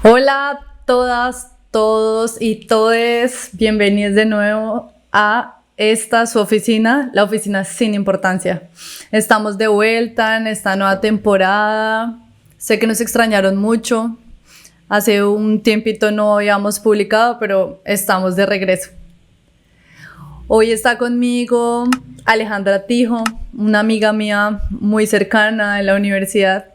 Hola a todas, todos y todes, bienvenidos de nuevo a esta su oficina, la oficina sin importancia. Estamos de vuelta en esta nueva temporada. Sé que nos extrañaron mucho. Hace un tiempito no habíamos publicado, pero estamos de regreso. Hoy está conmigo Alejandra Tijo, una amiga mía muy cercana de la universidad,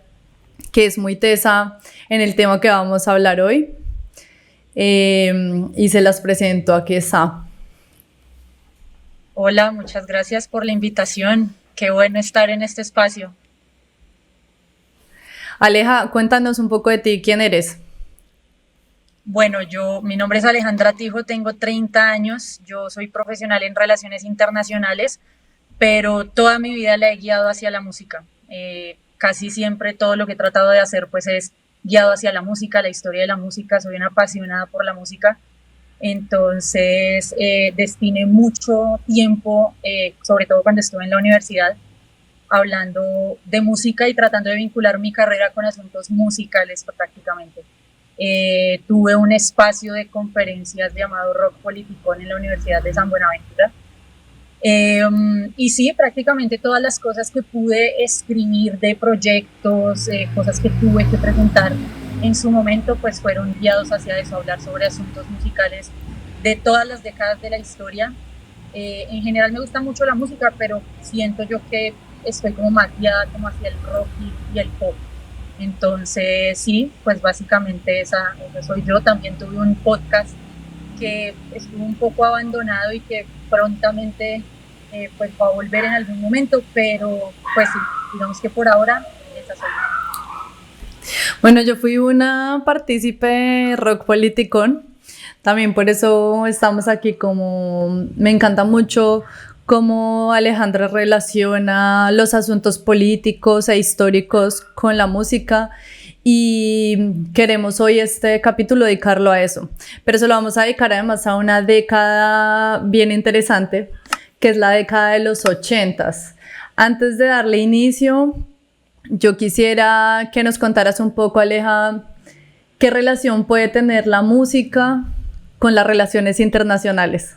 que es muy tesa en el tema que vamos a hablar hoy. Y se las presento, aquí está. Hola, muchas gracias por la invitación. Qué bueno estar en este espacio. Aleja, cuéntanos un poco de ti, ¿quién eres? Bueno, mi nombre es Alejandra Tijo, tengo 30 años, yo soy profesional en relaciones internacionales, pero toda mi vida la he guiado hacia la música. Casi siempre todo lo que he tratado de hacer pues es guiado hacia la música, la historia de la música, soy una apasionada por la música. Entonces, destiné mucho tiempo, sobre todo cuando estuve en la universidad, hablando de música y tratando de vincular mi carrera con asuntos musicales prácticamente. Tuve un espacio de conferencias llamado Rock Politicón en la Universidad de San Buenaventura. Y sí, prácticamente todas las cosas que pude escribir de proyectos, cosas que tuve que presentar en su momento, pues fueron guiados hacia eso, hablar sobre asuntos musicales de todas las décadas de la historia. En general me gusta mucho la música, pero siento yo que estoy como más guiada como hacia el rock y el pop. Entonces, sí, pues básicamente esa soy yo. También tuve un podcast que estuvo un poco abandonado y que prontamente pues va a volver en algún momento, pero pues sí, digamos que por ahora esa soy yo. Bueno, yo fui una partícipe Rock Politicón. También por eso estamos aquí, como me encanta mucho cómo Alejandra relaciona los asuntos políticos e históricos con la música, y queremos hoy este capítulo dedicarlo a eso, pero se lo vamos a dedicar además a una década bien interesante, que es la década de los 80s. Antes de darle inicio, yo quisiera que nos contaras un poco, Aleja, qué relación puede tener la música con las relaciones internacionales.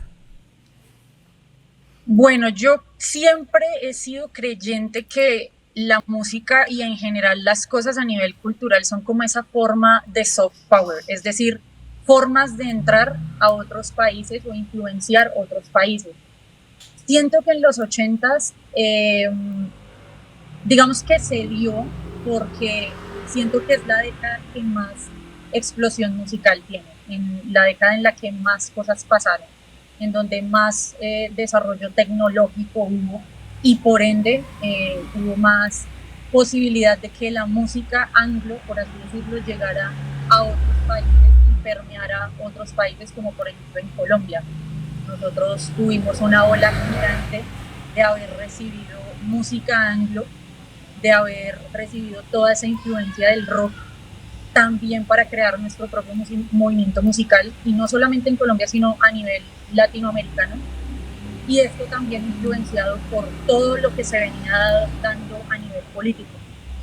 Bueno, yo siempre he sido creyente que la música y en general las cosas a nivel cultural son como esa forma de soft power, es decir, formas de entrar a otros países o influenciar otros países. Siento que en los ochentas, digamos que se dio porque siento que es la década que más explosión musical tiene, en la década en la que más cosas pasaron, en donde más desarrollo tecnológico hubo y por ende hubo más posibilidad de que la música anglo, por así decirlo, llegara a otros países y permeara otros países, como por ejemplo en Colombia. Nosotros tuvimos una ola gigante de haber recibido música anglo, de haber recibido toda esa influencia del rock también para crear nuestro propio movimiento musical, y no solamente en Colombia, sino a nivel latinoamericano. Y esto también influenciado por todo lo que se venía dando a nivel político.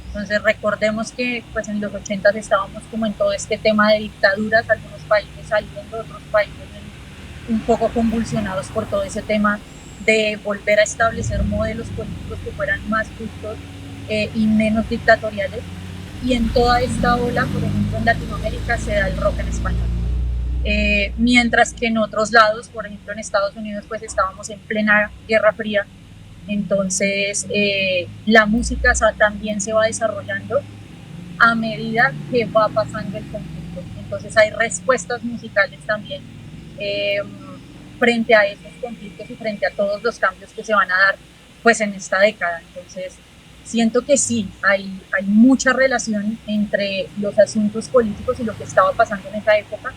Entonces recordemos que pues en los 80 estábamos como en todo este tema de dictaduras, algunos países saliendo, otros países un poco convulsionados por todo ese tema de volver a establecer modelos políticos que fueran más justos y menos dictatoriales. Y en toda esta ola, por ejemplo en Latinoamérica, se da el rock en español. Mientras que en otros lados, por ejemplo en Estados Unidos, pues estábamos en plena Guerra Fría. Entonces la música también se va desarrollando a medida que va pasando el conflicto. Entonces hay respuestas musicales también frente a esos conflictos y frente a todos los cambios que se van a dar pues en esta década. Entonces siento que sí, hay mucha relación entre los asuntos políticos y lo que estaba pasando en esa época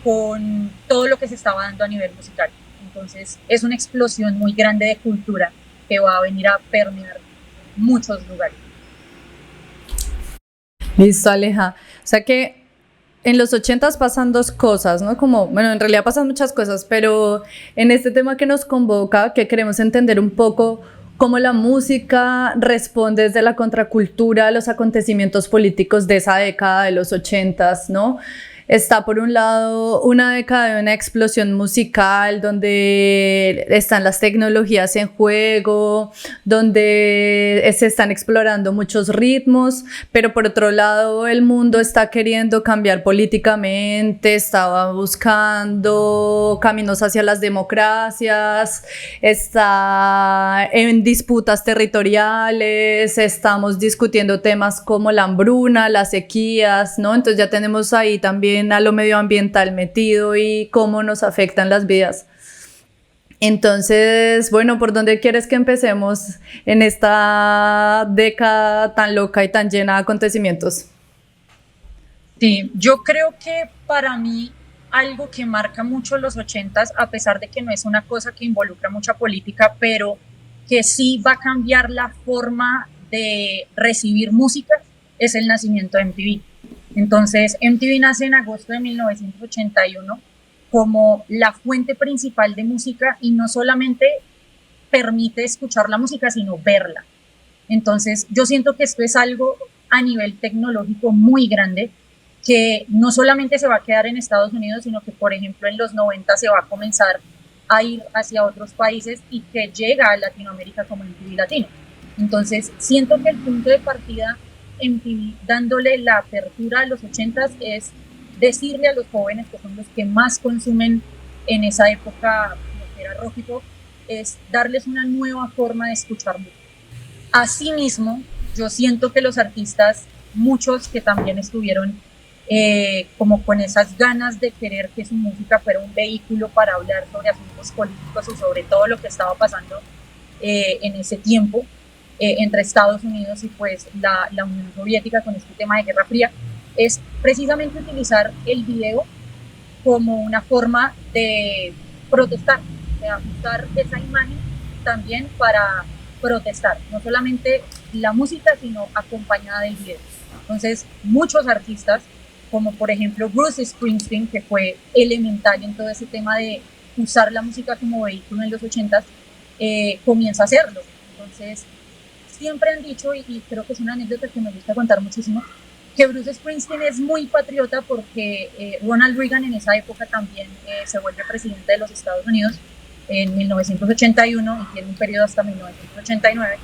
con todo lo que se estaba dando a nivel musical. Entonces es una explosión muy grande de cultura que va a venir a permear muchos lugares. Listo, Aleja. O sea que en los 80s pasan dos cosas, ¿no? Como, bueno, en realidad pasan muchas cosas, pero en este tema que nos convoca, que queremos entender un poco cómo la música responde desde la contracultura a los acontecimientos políticos de esa década de los 80s, ¿no? Está por un lado una década de una explosión musical donde están las tecnologías en juego, donde se están explorando muchos ritmos, pero por otro lado el mundo está queriendo cambiar políticamente, estaba buscando caminos hacia las democracias, está en disputas territoriales, estamos discutiendo temas como la hambruna, las sequías, ¿no? Entonces ya tenemos ahí también a lo medioambiental metido y cómo nos afectan las vidas. Entonces, bueno, ¿por dónde quieres que empecemos en esta década tan loca y tan llena de acontecimientos? Sí, yo creo que para mí algo que marca mucho los 80s, a pesar de que no es una cosa que involucra mucha política, pero que sí va a cambiar la forma de recibir música, es el nacimiento de MTV. Entonces, MTV nace en agosto de 1981 como la fuente principal de música y no solamente permite escuchar la música, sino verla. Entonces, yo siento que esto es algo a nivel tecnológico muy grande que no solamente se va a quedar en Estados Unidos, sino que, por ejemplo, en los 90 se va a comenzar a ir hacia otros países y que llega a Latinoamérica como MTV Latino. Entonces, siento que el punto de partida MTV dándole la apertura a los 80s es decirle a los jóvenes, que son los que más consumen en esa época, lo que era rock y pop, es darles una nueva forma de escuchar música. Asimismo, yo siento que los artistas, muchos que también estuvieron como con esas ganas de querer que su música fuera un vehículo para hablar sobre asuntos políticos o sobre todo lo que estaba pasando en ese tiempo, entre Estados Unidos y pues la Unión Soviética con este tema de Guerra Fría, es precisamente utilizar el video como una forma de protestar, de usar esa imagen también para protestar, no solamente la música, sino acompañada del video. Entonces, muchos artistas, como por ejemplo Bruce Springsteen, que fue elemental en todo ese tema de usar la música como vehículo en los 80s, comienza a hacerlo. Entonces, siempre han dicho, y creo que es una anécdota que me gusta contar muchísimo, que Bruce Springsteen es muy patriota porque Ronald Reagan en esa época también se vuelve presidente de los Estados Unidos en 1981 y tiene un periodo hasta 1989.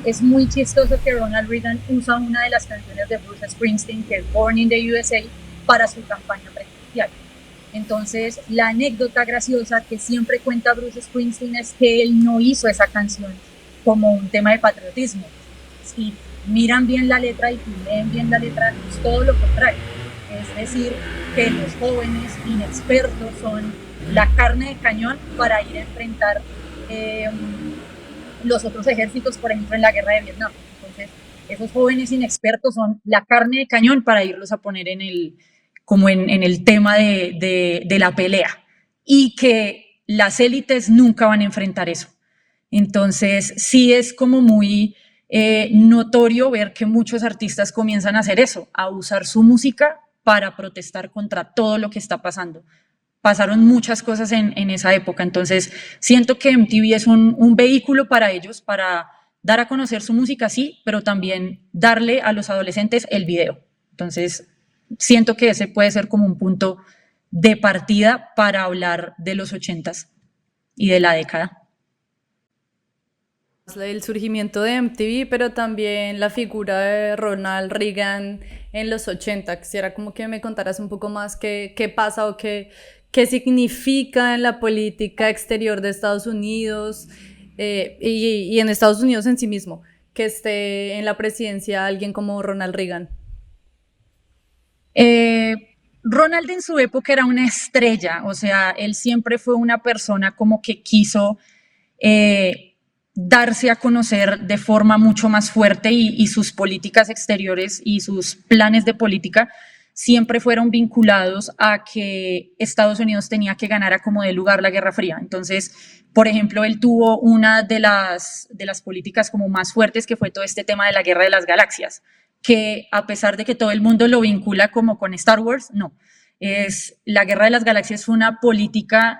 Es muy chistoso que Ronald Reagan usa una de las canciones de Bruce Springsteen, que es Born in the USA, para su campaña presidencial. Entonces, la anécdota graciosa que siempre cuenta Bruce Springsteen es que él no hizo esa canción como un tema de patriotismo. Si miran bien la letra y leen bien la letra, es todo lo contrario. Es decir, que los jóvenes inexpertos son la carne de cañón para ir a enfrentar los otros ejércitos, por ejemplo, en la guerra de Vietnam. Entonces, esos jóvenes inexpertos son la carne de cañón para irlos a poner en el tema de la pelea. Y que las élites nunca van a enfrentar eso. Entonces, sí es como muy notorio ver que muchos artistas comienzan a hacer eso, a usar su música para protestar contra todo lo que está pasando. Pasaron muchas cosas en esa época, entonces siento que MTV es un vehículo para ellos, para dar a conocer su música, sí, pero también darle a los adolescentes el video. Entonces, siento que ese puede ser como un punto de partida para hablar de los 80s y de la década. El surgimiento de MTV, pero también la figura de Ronald Reagan en los 80. Quisiera como que me contaras un poco más qué pasa o qué significa en la política exterior de Estados Unidos y en Estados Unidos en sí mismo, que esté en la presidencia alguien como Ronald Reagan. Ronald en su época era una estrella, o sea, él siempre fue una persona como que quiso darse a conocer de forma mucho más fuerte y sus políticas exteriores y sus planes de política siempre fueron vinculados a que Estados Unidos tenía que ganar a como de lugar la Guerra Fría. Entonces, por ejemplo, él tuvo una de las políticas como más fuertes, que fue todo este tema de la Guerra de las Galaxias, que a pesar de que todo el mundo lo vincula como con Star Wars, no. La Guerra de las Galaxias fue una política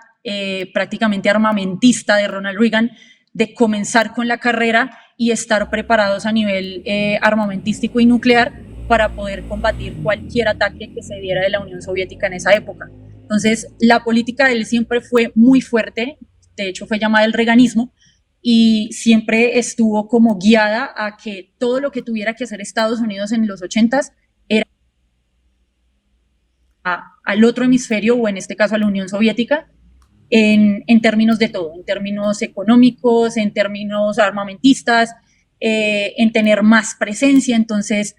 prácticamente armamentista de Ronald Reagan, de comenzar con la carrera y estar preparados a nivel armamentístico y nuclear para poder combatir cualquier ataque que se diera de la Unión Soviética en esa época. Entonces, la política de él siempre fue muy fuerte, de hecho fue llamada el reaganismo, y siempre estuvo como guiada a que todo lo que tuviera que hacer Estados Unidos en los 80s era al otro hemisferio, o en este caso a la Unión Soviética, en términos de todo, en términos económicos, en términos armamentistas, en tener más presencia. Entonces,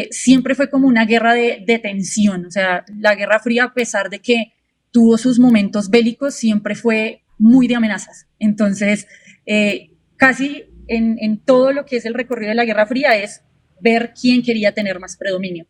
siempre fue como una guerra de tensión. O sea, la Guerra Fría, a pesar de que tuvo sus momentos bélicos, siempre fue muy de amenazas. Entonces, casi en todo lo que es el recorrido de la Guerra Fría es ver quién quería tener más predominio.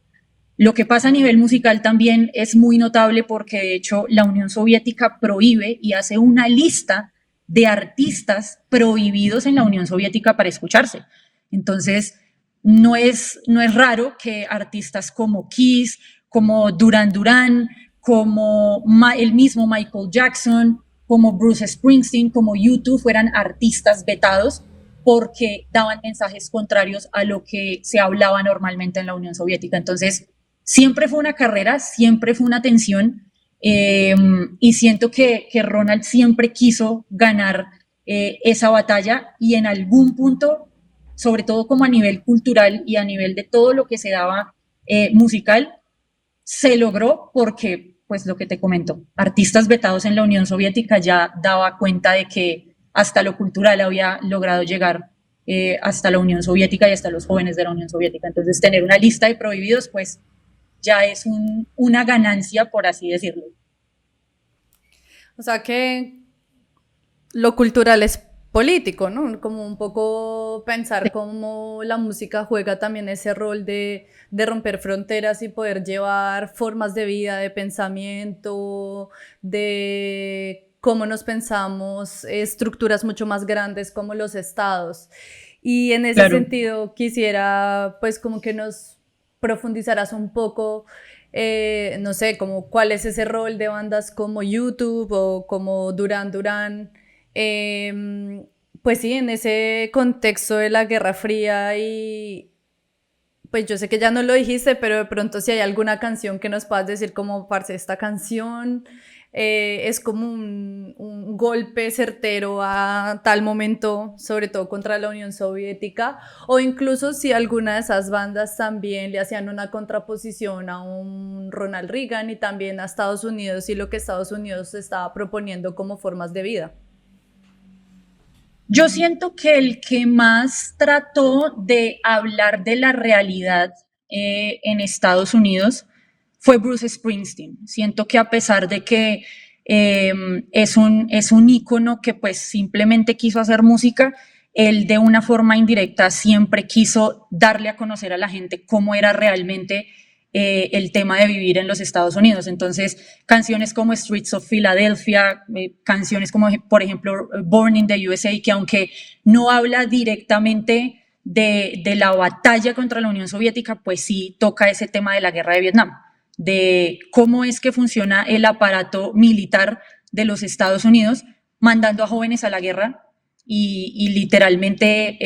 Lo que pasa a nivel musical también es muy notable porque de hecho la Unión Soviética prohíbe y hace una lista de artistas prohibidos en la Unión Soviética para escucharse. Entonces, no es raro que artistas como Kiss, como Duran Duran, como el mismo Michael Jackson, como Bruce Springsteen, como U2 fueran artistas vetados porque daban mensajes contrarios a lo que se hablaba normalmente en la Unión Soviética. Entonces, siempre fue una carrera, siempre fue una tensión, y siento que Ronald siempre quiso ganar esa batalla, y en algún punto, sobre todo como a nivel cultural y a nivel de todo lo que se daba musical, se logró porque, pues lo que te comento, artistas vetados en la Unión Soviética ya daba cuenta de que hasta lo cultural había logrado llegar hasta la Unión Soviética y hasta los jóvenes de la Unión Soviética. Entonces, tener una lista de prohibidos, pues ya es una ganancia, por así decirlo. O sea que lo cultural es político, ¿no? Como un poco pensar cómo la música juega también ese rol de romper fronteras y poder llevar formas de vida, de pensamiento, de cómo nos pensamos, estructuras mucho más grandes como los estados. Y en ese Claro. sentido quisiera pues como que nos profundizarás un poco, no sé, como cuál es ese rol de bandas como YouTube o como Duran Duran, pues sí, en ese contexto de la Guerra Fría. Y pues yo sé que ya no lo dijiste, pero de pronto si hay alguna canción que nos puedas decir como, parce, esta canción es como un golpe certero a tal momento, sobre todo contra la Unión Soviética, o incluso si alguna de esas bandas también le hacían una contraposición a un Ronald Reagan y también a Estados Unidos y lo que Estados Unidos estaba proponiendo como formas de vida. Yo siento que el que más trató de hablar de la realidad en Estados Unidos fue Bruce Springsteen. Siento que a pesar de que es un ícono que pues simplemente quiso hacer música, él de una forma indirecta siempre quiso darle a conocer a la gente cómo era realmente el tema de vivir en los Estados Unidos. Entonces, canciones como Streets of Philadelphia, canciones como, por ejemplo, Born in the USA, que aunque no habla directamente de la batalla contra la Unión Soviética, pues sí toca ese tema de la guerra de Vietnam, de cómo es que funciona el aparato militar de los Estados Unidos, mandando a jóvenes a la guerra y literalmente,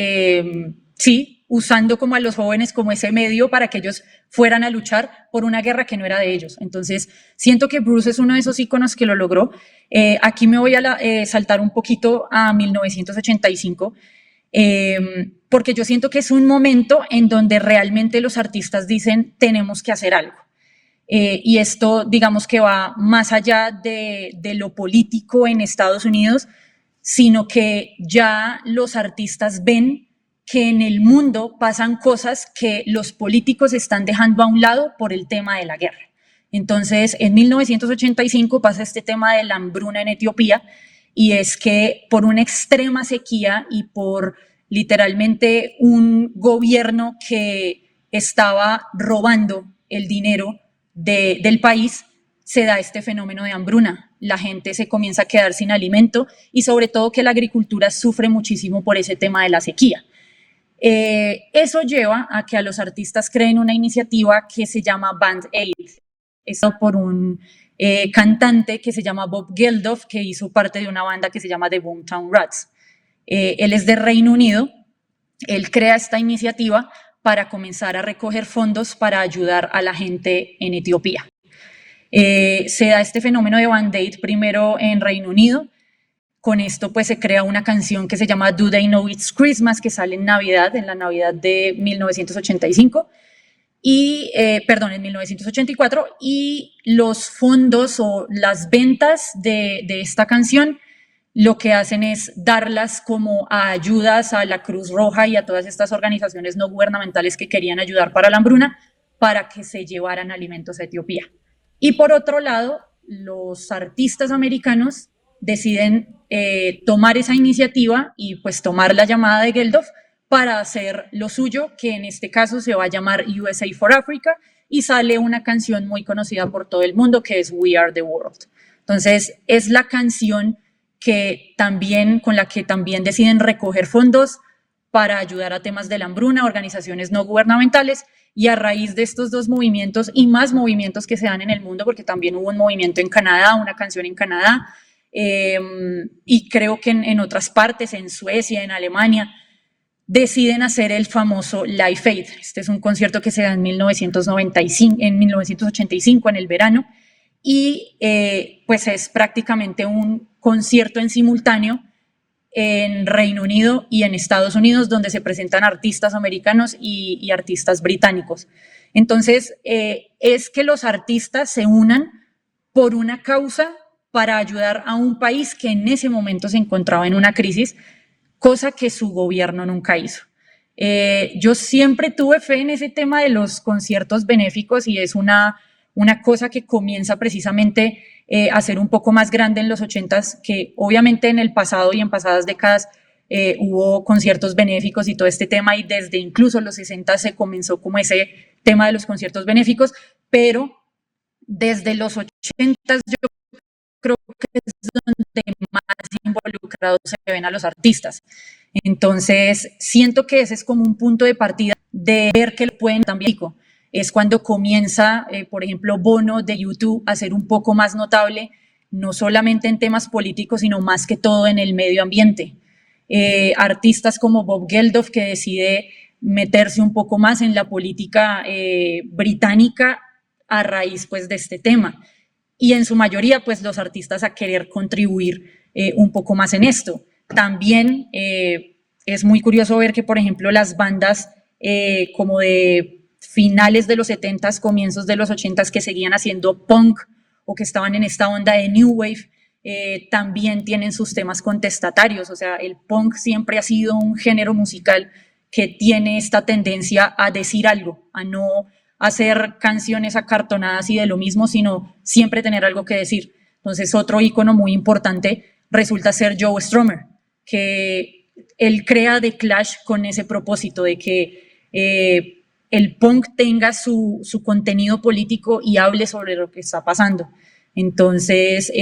sí, usando como a los jóvenes como ese medio para que ellos fueran a luchar por una guerra que no era de ellos. Entonces, siento que Bruce es uno de esos íconos que lo logró. Aquí me voy a saltar un poquito a 1985, porque yo siento que es un momento en donde realmente los artistas dicen, tenemos que hacer algo. Y esto, digamos que va más allá de lo político en Estados Unidos, sino que ya los artistas ven que en el mundo pasan cosas que los políticos están dejando a un lado por el tema de la guerra. Entonces, en 1985 pasa este tema de la hambruna en Etiopía, y es que por una extrema sequía y por literalmente un gobierno que estaba robando el dinero del país, se da este fenómeno de hambruna. La gente se comienza a quedar sin alimento y sobre todo que la agricultura sufre muchísimo por ese tema de la sequía. Eso lleva a que a los artistas creen una iniciativa que se llama Band Aid. Esto por un cantante que se llama Bob Geldof, que hizo parte de una banda que se llama The Boomtown Rats. Él es de Reino Unido. Él crea esta iniciativa para comenzar a recoger fondos para ayudar a la gente en Etiopía. Se da este fenómeno de Band-Aid primero en Reino Unido. Con esto pues se crea una canción que se llama Do They Know It's Christmas, que sale en Navidad, en la Navidad de 1985, en 1984, y los fondos o las ventas de esta canción lo que hacen es darlas como a ayudas a la Cruz Roja y a todas estas organizaciones no gubernamentales que querían ayudar para la hambruna, para que se llevaran alimentos a Etiopía. Y por otro lado, los artistas americanos deciden tomar esa iniciativa y pues tomar la llamada de Geldof para hacer lo suyo, que en este caso se va a llamar USA for Africa, y sale una canción muy conocida por todo el mundo que es We Are the World. Entonces es la canción con la que también deciden recoger fondos para ayudar a temas de la hambruna, organizaciones no gubernamentales, y a raíz de estos dos movimientos y más movimientos que se dan en el mundo, porque también hubo un movimiento en Canadá, una canción en Canadá, y creo que en otras partes, en Suecia, en Alemania, deciden hacer el famoso Live Aid. Este es un concierto que se da en 1985, en el verano, y pues es prácticamente un concierto en simultáneo en Reino Unido y en Estados Unidos, donde se presentan artistas americanos y artistas británicos. Entonces, es que los artistas se unan por una causa para ayudar a un país que en ese momento se encontraba en una crisis, cosa que su gobierno nunca hizo. Yo siempre tuve fe en ese tema de los conciertos benéficos, y es una cosa que comienza precisamente a ser un poco más grande en los 80s, que obviamente en el pasado y en pasadas décadas hubo conciertos benéficos y todo este tema, y desde incluso los 60 se comenzó como ese tema de los conciertos benéficos, pero desde los 80s yo creo que es donde más involucrados se ven a los artistas. Entonces siento que ese es como un punto de partida de ver que lo pueden también. Es cuando comienza, por ejemplo, Bono de YouTube a ser un poco más notable, no solamente en temas políticos, sino más que todo en el medio ambiente. Artistas como Bob Geldof, que decide meterse un poco más en la política británica a raíz pues, de este tema. Y en su mayoría, pues los artistas a querer contribuir un poco más en esto. También es muy curioso ver que, por ejemplo, las bandas como de finales de los 70s, comienzos de los 80s, que seguían haciendo punk o que estaban en esta onda de New Wave, también tienen sus temas contestatarios. O sea, el punk siempre ha sido un género musical que tiene esta tendencia a decir algo, a no hacer canciones acartonadas y de lo mismo, sino siempre tener algo que decir. Entonces, otro ícono muy importante resulta ser Joe Strummer, que él crea The Clash con ese propósito de que el punk tenga su contenido político y hable sobre lo que está pasando. Entonces,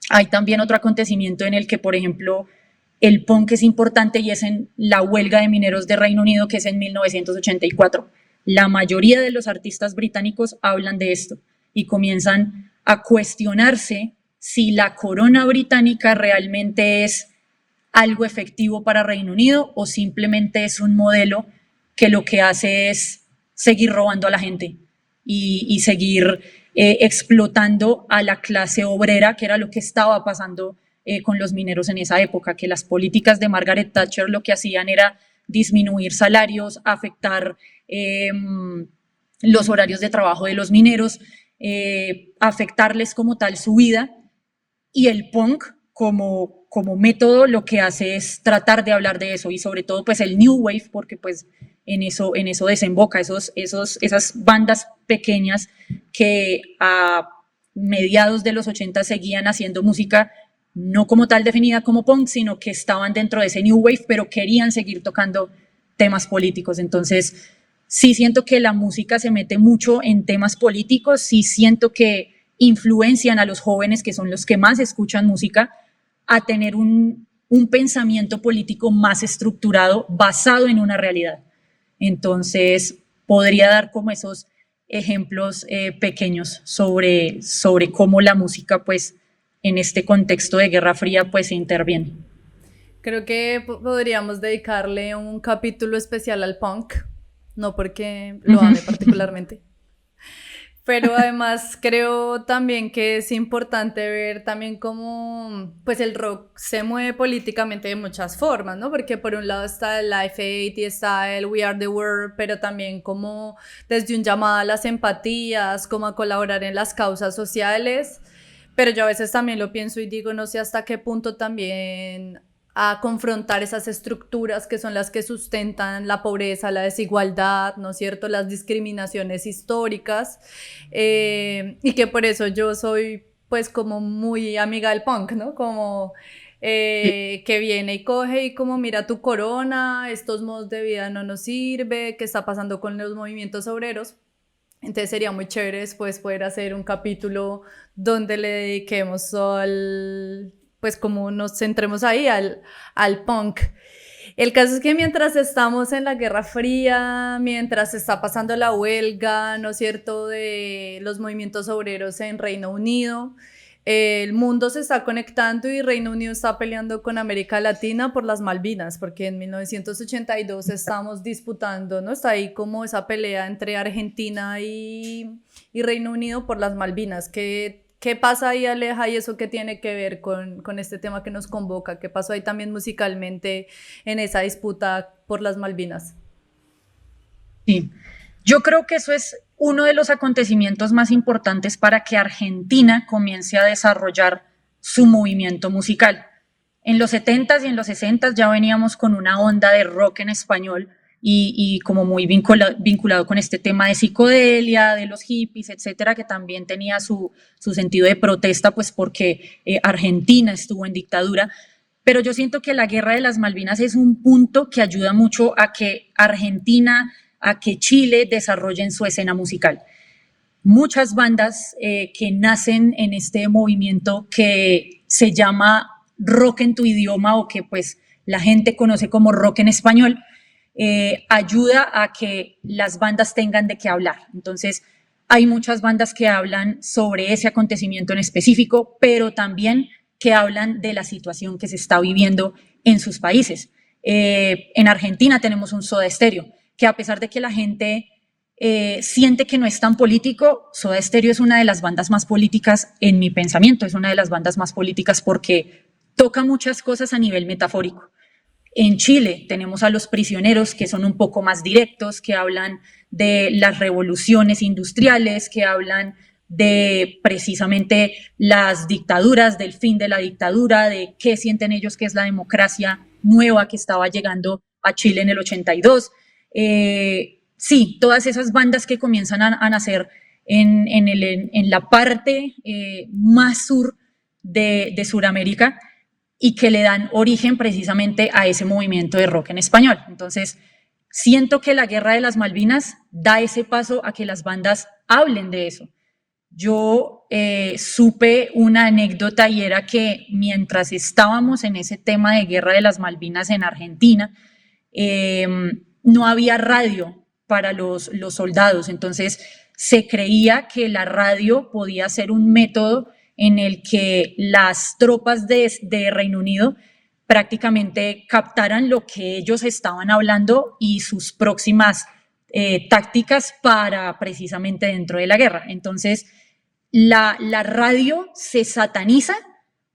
hay también otro acontecimiento en el que, por ejemplo, el punk es importante, y es en la huelga de mineros de Reino Unido, que es en 1984. La mayoría de los artistas británicos hablan de esto y comienzan a cuestionarse si la corona británica realmente es algo efectivo para Reino Unido o simplemente es un modelo que lo que hace es seguir robando a la gente y seguir explotando a la clase obrera, que era lo que estaba pasando con los mineros en esa época, que las políticas de Margaret Thatcher lo que hacían era disminuir salarios, afectar los horarios de trabajo de los mineros, afectarles como tal su vida, y el punk como método lo que hace es tratar de hablar de eso, y sobre todo pues el New Wave, porque pues en eso desemboca esas bandas pequeñas que a mediados de los 80 seguían haciendo música no como tal definida como punk, sino que estaban dentro de ese New Wave, pero querían seguir tocando temas políticos. Entonces sí siento que la música se mete mucho en temas políticos, sí siento que influencian a los jóvenes, que son los que más escuchan música, a tener un pensamiento político más estructurado, basado en una realidad. Entonces, podría dar como esos ejemplos pequeños sobre cómo la música, pues, en este contexto de Guerra Fría, pues, interviene. Creo que podríamos dedicarle un capítulo especial al punk, no porque lo ame particularmente, pero además creo también que es importante ver también cómo pues el rock se mueve políticamente de muchas formas, ¿no? Porque por un lado está el Live Aid y está el We Are the World, pero también como desde un llamado a las empatías, como a colaborar en las causas sociales, pero yo a veces también lo pienso y digo, no sé hasta qué punto también a confrontar esas estructuras que son las que sustentan la pobreza, la desigualdad, ¿no es cierto?, las discriminaciones históricas, y que por eso yo soy pues como muy amiga del punk, ¿no? Como que viene y coge y como mira tu corona, estos modos de vida no nos sirve, qué está pasando con los movimientos obreros. Entonces sería muy chévere después poder hacer un capítulo donde le dediquemos al, pues como nos centremos ahí al punk. El caso es que mientras estamos en la Guerra Fría, mientras está pasando la huelga, ¿no es cierto?, de los movimientos obreros en Reino Unido, el mundo se está conectando y Reino Unido está peleando con América Latina por las Malvinas, porque en 1982 estamos disputando, ¿no? Está ahí como esa pelea entre Argentina y Reino Unido por las Malvinas. ¿Qué pasa ahí, Aleja? ¿Y eso qué tiene que ver con este tema que nos convoca? ¿Qué pasó ahí también musicalmente en esa disputa por las Malvinas? Sí, yo creo que eso es uno de los acontecimientos más importantes para que Argentina comience a desarrollar su movimiento musical. En los 70s y en los 60s ya veníamos con una onda de rock en español y como muy vinculado con este tema de psicodelia, de los hippies, etcétera, que también tenía su sentido de protesta, pues porque Argentina estuvo en dictadura. Pero yo siento que la Guerra de las Malvinas es un punto que ayuda mucho a que Argentina, a que Chile desarrollen su escena musical. Muchas bandas que nacen en este movimiento que se llama rock en tu idioma o que pues la gente conoce como rock en español, ayuda a que las bandas tengan de qué hablar. Entonces, hay muchas bandas que hablan sobre ese acontecimiento en específico, pero también que hablan de la situación que se está viviendo en sus países. En Argentina tenemos un Soda Stereo, que a pesar de que la gente siente que no es tan político, Soda Stereo es una de las bandas más políticas en mi pensamiento, es una de las bandas más políticas porque toca muchas cosas a nivel metafórico. En Chile tenemos a Los Prisioneros, que son un poco más directos, que hablan de las revoluciones industriales, que hablan de precisamente las dictaduras, del fin de la dictadura, de qué sienten ellos que es la democracia nueva que estaba llegando a Chile en el 82. Sí, todas esas bandas que comienzan a nacer en la parte más sur de Sudamérica y que le dan origen precisamente a ese movimiento de rock en español. Entonces, siento que la Guerra de las Malvinas da ese paso a que las bandas hablen de eso. Yo supe una anécdota y era que mientras estábamos en ese tema de Guerra de las Malvinas en Argentina, no había radio para los soldados, entonces se creía que la radio podía ser un método en el que las tropas de Reino Unido prácticamente captaran lo que ellos estaban hablando y sus próximas tácticas para precisamente dentro de la guerra. Entonces, la radio se sataniza,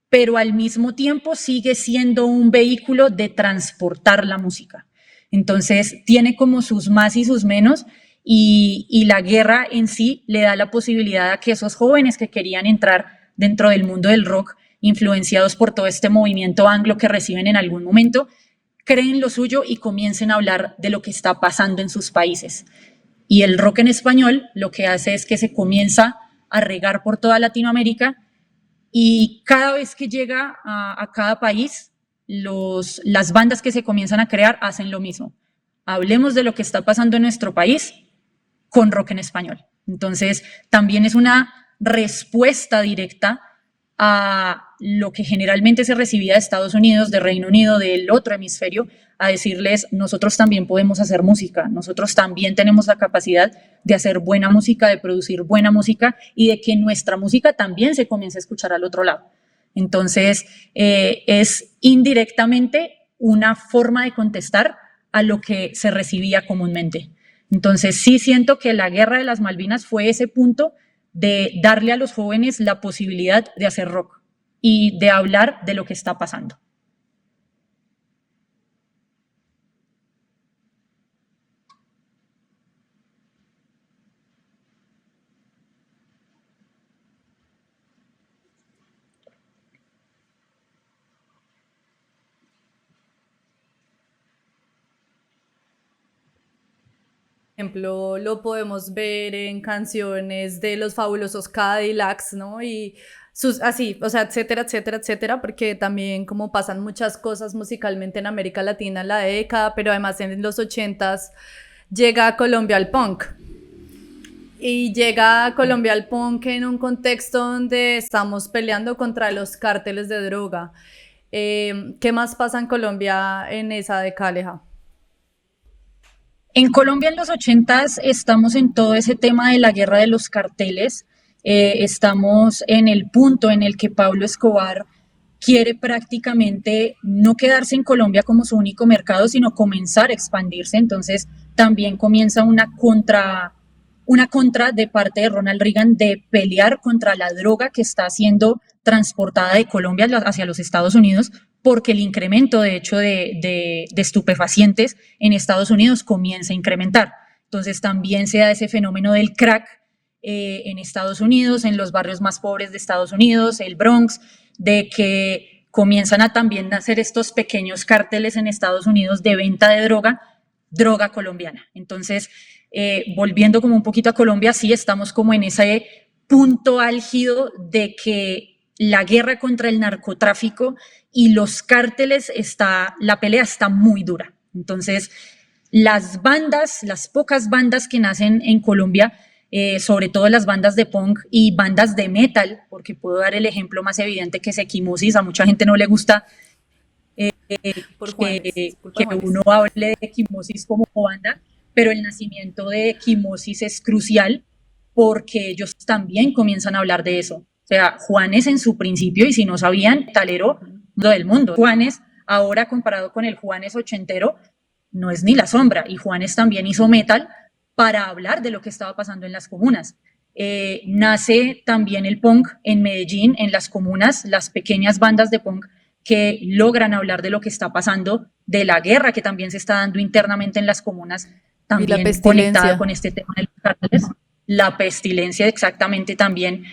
pero al mismo tiempo sigue siendo un vehículo de transportar la música. Entonces, tiene como sus más y sus menos, y la guerra en sí le da la posibilidad a que esos jóvenes que querían entrar dentro del mundo del rock, influenciados por todo este movimiento anglo que reciben en algún momento, creen lo suyo y comiencen a hablar de lo que está pasando en sus países. Y el rock en español lo que hace es que se comienza a regar por toda Latinoamérica y cada vez que llega a cada país, las bandas que se comienzan a crear hacen lo mismo. Hablemos de lo que está pasando en nuestro país con rock en español. Entonces, también es una respuesta directa a lo que generalmente se recibía de Estados Unidos, de Reino Unido, del otro hemisferio, a decirles, nosotros también podemos hacer música, nosotros también tenemos la capacidad de hacer buena música, de producir buena música y de que nuestra música también se comience a escuchar al otro lado. Entonces, es indirectamente una forma de contestar a lo que se recibía comúnmente. Entonces sí siento que la Guerra de las Malvinas fue ese punto de darle a los jóvenes la posibilidad de hacer rock y de hablar de lo que está pasando. Ejemplo, lo podemos ver en canciones de los fabulosos Cadillacs, ¿no? Y sus, así, o sea, etcétera, etcétera, etcétera, porque también como pasan muchas cosas musicalmente en América Latina en la década, pero además en los ochentas llega a Colombia el punk. Y llega a Colombia el punk en un contexto donde estamos peleando contra los cárteles de droga. ¿Qué más pasa en Colombia en esa década, Aleja? En Colombia en los ochentas estamos en todo ese tema de la guerra de los carteles. Estamos en el punto en el que Pablo Escobar quiere prácticamente no quedarse en Colombia como su único mercado, sino comenzar a expandirse. Entonces también comienza una contra de parte de Ronald Reagan de pelear contra la droga que está siendo transportada de Colombia hacia los Estados Unidos, porque el incremento, de hecho, de estupefacientes en Estados Unidos comienza a incrementar. Entonces también se da ese fenómeno del crack en Estados Unidos, en los barrios más pobres de Estados Unidos, el Bronx, de que comienzan a también hacer estos pequeños cárteles en Estados Unidos de venta de droga colombiana. Entonces, volviendo como un poquito a Colombia, sí estamos como en ese punto álgido de que la guerra contra el narcotráfico y los cárteles la pelea está muy dura. Entonces, las pocas bandas que nacen en Colombia, sobre todo las bandas de punk y bandas de metal, porque puedo dar el ejemplo más evidente que es Equimosis, a mucha gente no le gusta que uno hable de Equimosis como banda, pero el nacimiento de Equimosis es crucial porque ellos también comienzan a hablar de eso. O sea, Juanes en su principio, y si no sabían, talero del mundo. Juanes, ahora comparado con el Juanes ochentero, no es ni la sombra. Y Juanes también hizo metal para hablar de lo que estaba pasando en las comunas. Nace también el punk en Medellín, en las comunas, las pequeñas bandas de punk que logran hablar de lo que está pasando, de la guerra que también se está dando internamente en las comunas, también conectada con este tema de los cárteles. La pestilencia, exactamente, también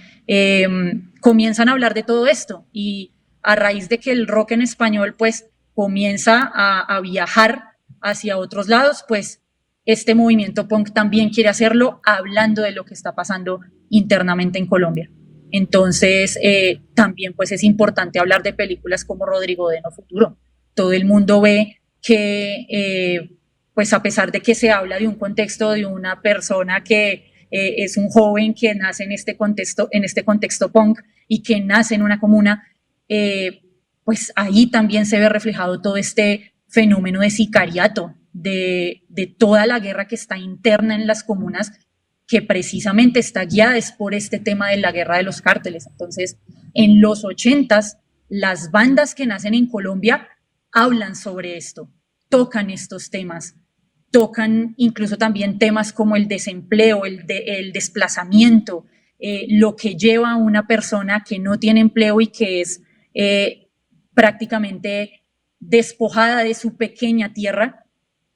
comienzan a hablar de todo esto, y a raíz de que el rock en español pues comienza a viajar hacia otros lados, pues este movimiento punk también quiere hacerlo hablando de lo que está pasando internamente en Colombia. Entonces también pues es importante hablar de películas como Rodrigo de No Futuro. Todo el mundo ve que pues a pesar de que se habla de un contexto de una persona que es un joven que nace en este contexto punk y que nace en una comuna, pues ahí también se ve reflejado todo este fenómeno de sicariato, de toda la guerra que está interna en las comunas, que precisamente está guiada es por este tema de la guerra de los cárteles. Entonces, en los ochentas, las bandas que nacen en Colombia hablan sobre esto, tocan estos temas, tocan incluso también temas como el desempleo, el desplazamiento, lo que lleva a una persona que no tiene empleo y que es prácticamente despojada de su pequeña tierra.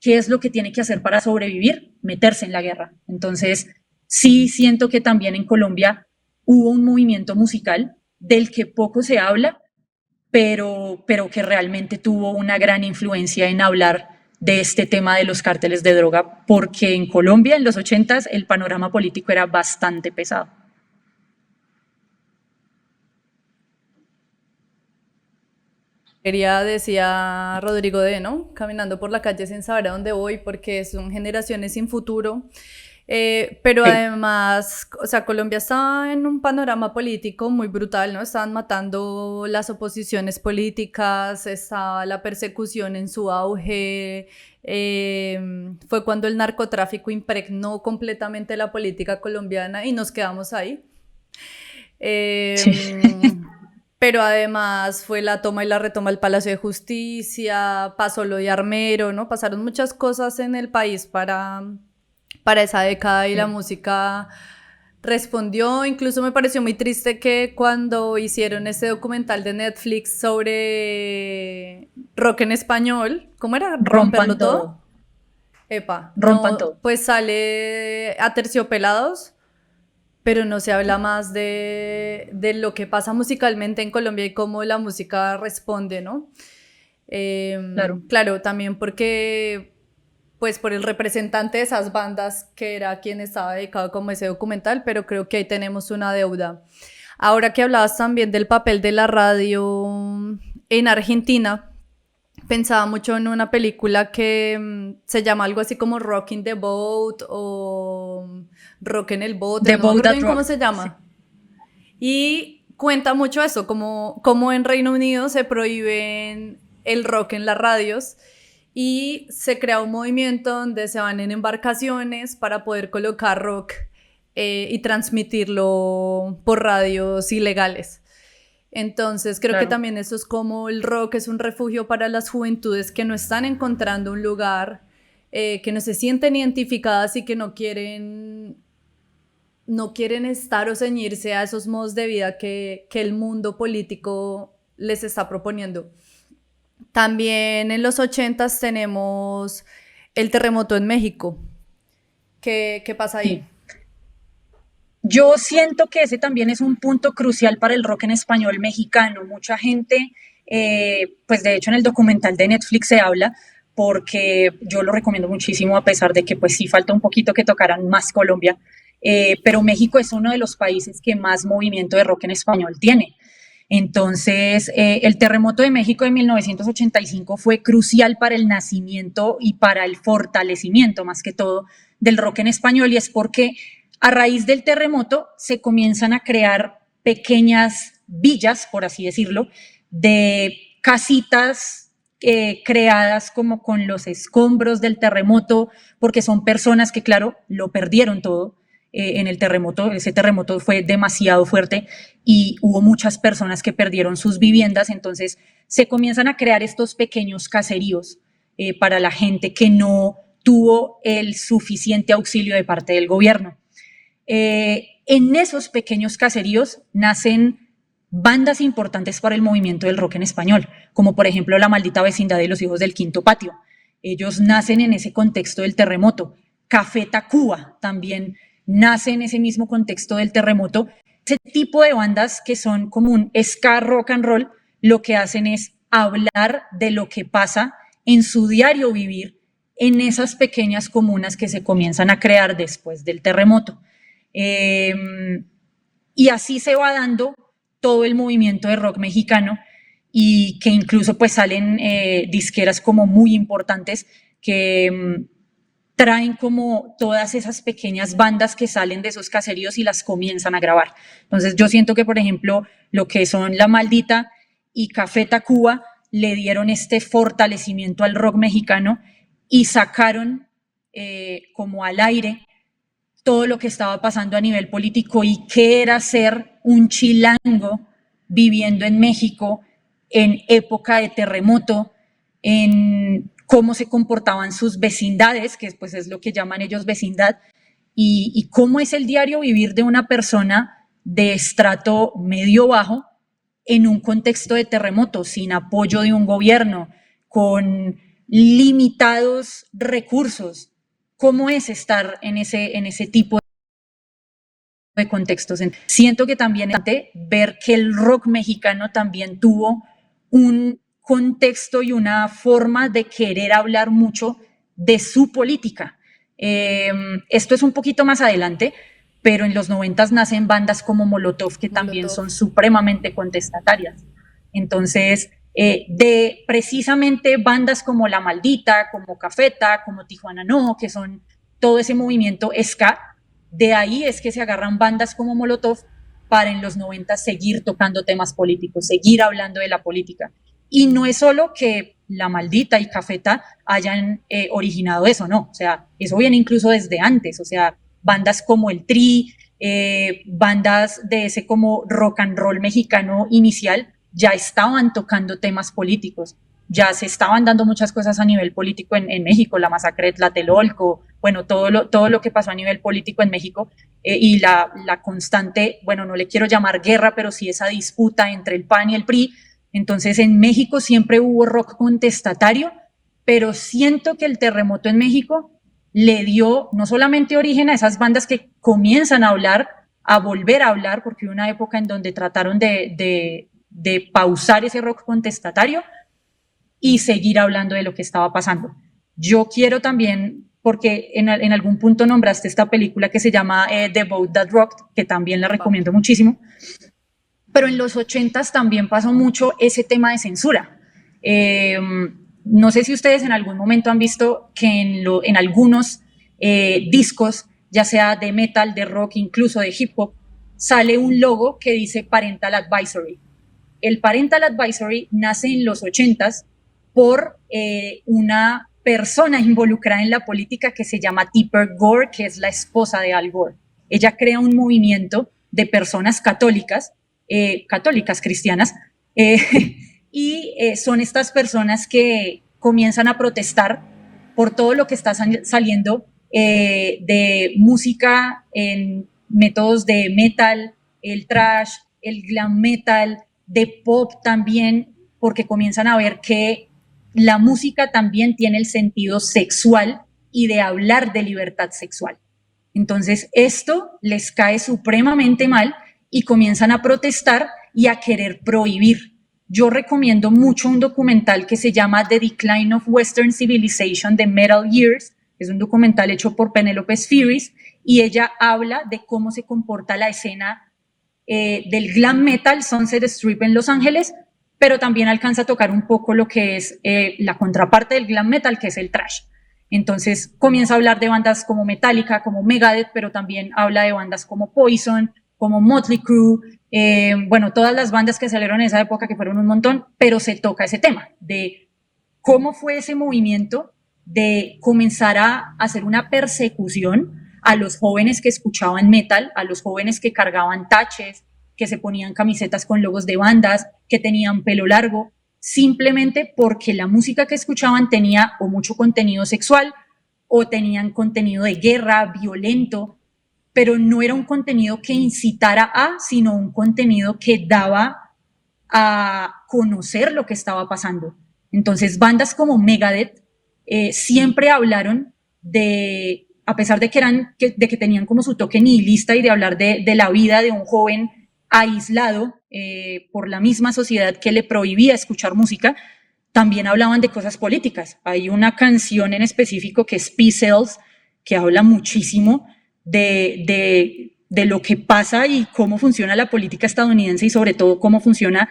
¿Qué es lo que tiene que hacer para sobrevivir? Meterse en la guerra. Entonces, sí siento que también en Colombia hubo un movimiento musical del que poco se habla, pero que realmente tuvo una gran influencia en hablar de este tema de los cárteles de droga, porque en Colombia en los ochentas el panorama político era bastante pesado. Decía Rodrigo D, ¿no? Caminando por la calle sin saber a dónde voy, porque son generaciones sin futuro. Pero además, o sea, Colombia está en un panorama político muy brutal, ¿no? Estaban matando las oposiciones políticas, estaba la persecución en su auge, fue cuando el narcotráfico impregnó completamente la política colombiana y nos quedamos ahí. Sí. pero además fue la toma y la retoma del Palacio de Justicia, pasó lo de Armero, ¿no? Pasaron muchas cosas en el país para esa década y la música respondió. Incluso me pareció muy triste que cuando hicieron ese documental de Netflix sobre rock en español, ¿cómo era? ¿Romperlo todo? Epa, Rompan no, todo. pues sale Aterciopelados, pero no se habla más de lo que pasa musicalmente en Colombia y cómo la música responde, ¿no? Claro. Claro, también porque, pues por el representante de esas bandas que era quien estaba dedicado como ese documental, pero creo que ahí tenemos una deuda. Ahora que hablabas también del papel de la radio en Argentina, pensaba mucho en una película que se llama algo así como Rocking the Boat o Rock en el Bote, The no me Boat acuerdo That bien cómo Rock. se Sí. llama. Y cuenta mucho eso, como en Reino Unido se prohíben el rock en las radios y se crea un movimiento donde se van en embarcaciones para poder colocar rock y transmitirlo por radios ilegales. Entonces creo que Claro. también eso es como el rock es un refugio para las juventudes que no están encontrando un lugar, que no se sienten identificadas y que no quieren estar o ceñirse a esos modos de vida que el mundo político les está proponiendo. También en los 80s tenemos el terremoto en México. ¿Qué pasa ahí? Sí. Yo siento que ese también es un punto crucial para el rock en español mexicano. Mucha gente, pues de hecho en el documental de Netflix se habla, porque yo lo recomiendo muchísimo a pesar de que pues sí falta un poquito que tocaran más Colombia, pero México es uno de los países que más movimiento de rock en español tiene. Entonces, el terremoto de México de 1985 fue crucial para el nacimiento y para el fortalecimiento, más que todo, del rock en español, y es porque a raíz del terremoto se comienzan a crear pequeñas villas, por así decirlo, de casitas creadas como con los escombros del terremoto, porque son personas que, claro, lo perdieron todo en el terremoto. Ese terremoto fue demasiado fuerte y hubo muchas personas que perdieron sus viviendas, entonces se comienzan a crear estos pequeños caseríos para la gente que no tuvo el suficiente auxilio de parte del gobierno. En esos pequeños caseríos nacen bandas importantes para el movimiento del rock en español, como por ejemplo La Maldita Vecindad y Los Hijos del Quinto Patio. Ellos nacen en ese contexto del terremoto. Café Tacuba también nace en ese mismo contexto del terremoto. Ese tipo de bandas que son como un ska rock and roll, lo que hacen es hablar de lo que pasa en su diario vivir en esas pequeñas comunas que se comienzan a crear después del terremoto. Y así se va dando todo el movimiento de rock mexicano, y que incluso pues salen disqueras como muy importantes que traen como todas esas pequeñas bandas que salen de esos caseríos y las comienzan a grabar. Entonces yo siento que, por ejemplo, lo que son La Maldita y Café Tacuba le dieron este fortalecimiento al rock mexicano y sacaron como al aire todo lo que estaba pasando a nivel político y qué era ser un chilango viviendo en México en época de terremoto, en cómo se comportaban sus vecindades, que pues es lo que llaman ellos vecindad, y cómo es el diario vivir de una persona de estrato medio bajo en un contexto de terremoto, sin apoyo de un gobierno, con limitados recursos. ¿Cómo es estar en ese tipo de contextos? Siento que también es importante ver que el rock mexicano también tuvo un contexto y una forma de querer hablar mucho de su política. Esto es un poquito más adelante, pero en los 90 nacen bandas como Molotov, que también Molotov. son supremamente contestatarias. Entonces, de precisamente bandas como La Maldita, como Cafeta, como Tijuana No, que son todo ese movimiento ska, de ahí es que se agarran bandas como Molotov para en los 90 seguir tocando temas políticos, seguir hablando de la política. Y no es solo que La Maldita y Cafeta hayan originado eso, no, o sea, eso viene incluso desde antes, o sea, bandas como el Tri, bandas de ese como rock and roll mexicano inicial, ya estaban tocando temas políticos, ya se estaban dando muchas cosas a nivel político en México, la masacre de Tlatelolco, bueno, todo lo que pasó a nivel político en México, y la constante, bueno, no le quiero llamar guerra, pero sí esa disputa entre el PAN y el PRI. Entonces en México siempre hubo rock contestatario, pero siento que el terremoto en México le dio no solamente origen a esas bandas que comienzan a hablar, a volver a hablar, porque hubo una época en donde trataron de pausar ese rock contestatario y seguir hablando de lo que estaba pasando. Yo quiero también, porque en algún punto nombraste esta película que se llama The Boat That Rocked, que también la recomiendo muchísimo, pero en los 80s también pasó mucho ese tema de censura. No sé si ustedes en algún momento han visto que en algunos discos, ya sea de metal, de rock, incluso de hip hop, sale un logo que dice Parental Advisory. El Parental Advisory nace en los 80s por una persona involucrada en la política que se llama Tipper Gore, que es la esposa de Al Gore. Ella crea un movimiento de personas católicas cristianas, y son estas personas que comienzan a protestar por todo lo que está saliendo de música en métodos de metal, el thrash, el glam metal, de pop también, porque comienzan a ver que la música también tiene el sentido sexual y de hablar de libertad sexual. Entonces esto les cae supremamente mal y comienzan a protestar y a querer prohibir. Yo recomiendo mucho un documental que se llama The Decline of Western Civilization, The Metal Years. Es un documental hecho por Penelope Spheeris y ella habla de cómo se comporta la escena del glam metal, Sunset Strip en Los Ángeles, pero también alcanza a tocar un poco lo que es la contraparte del glam metal, que es el thrash. Entonces comienza a hablar de bandas como Metallica, como Megadeth, pero también habla de bandas como Poison, como Motley Crue, bueno, todas las bandas que salieron en esa época, que fueron un montón, pero se toca ese tema de cómo fue ese movimiento de comenzar a hacer una persecución a los jóvenes que escuchaban metal, a los jóvenes que cargaban taches, que se ponían camisetas con logos de bandas, que tenían pelo largo, simplemente porque la música que escuchaban tenía o mucho contenido sexual o tenían contenido de guerra, violento, pero no era un contenido que incitara a, sino un contenido que daba a conocer lo que estaba pasando. Entonces, bandas como Megadeth siempre hablaron de, a pesar de que tenían como su toque nihilista y de hablar de la vida de un joven aislado por la misma sociedad que le prohibía escuchar música, también hablaban de cosas políticas. Hay una canción en específico que es Peace Cells, que habla muchísimo de lo que pasa y cómo funciona la política estadounidense y sobre todo cómo funciona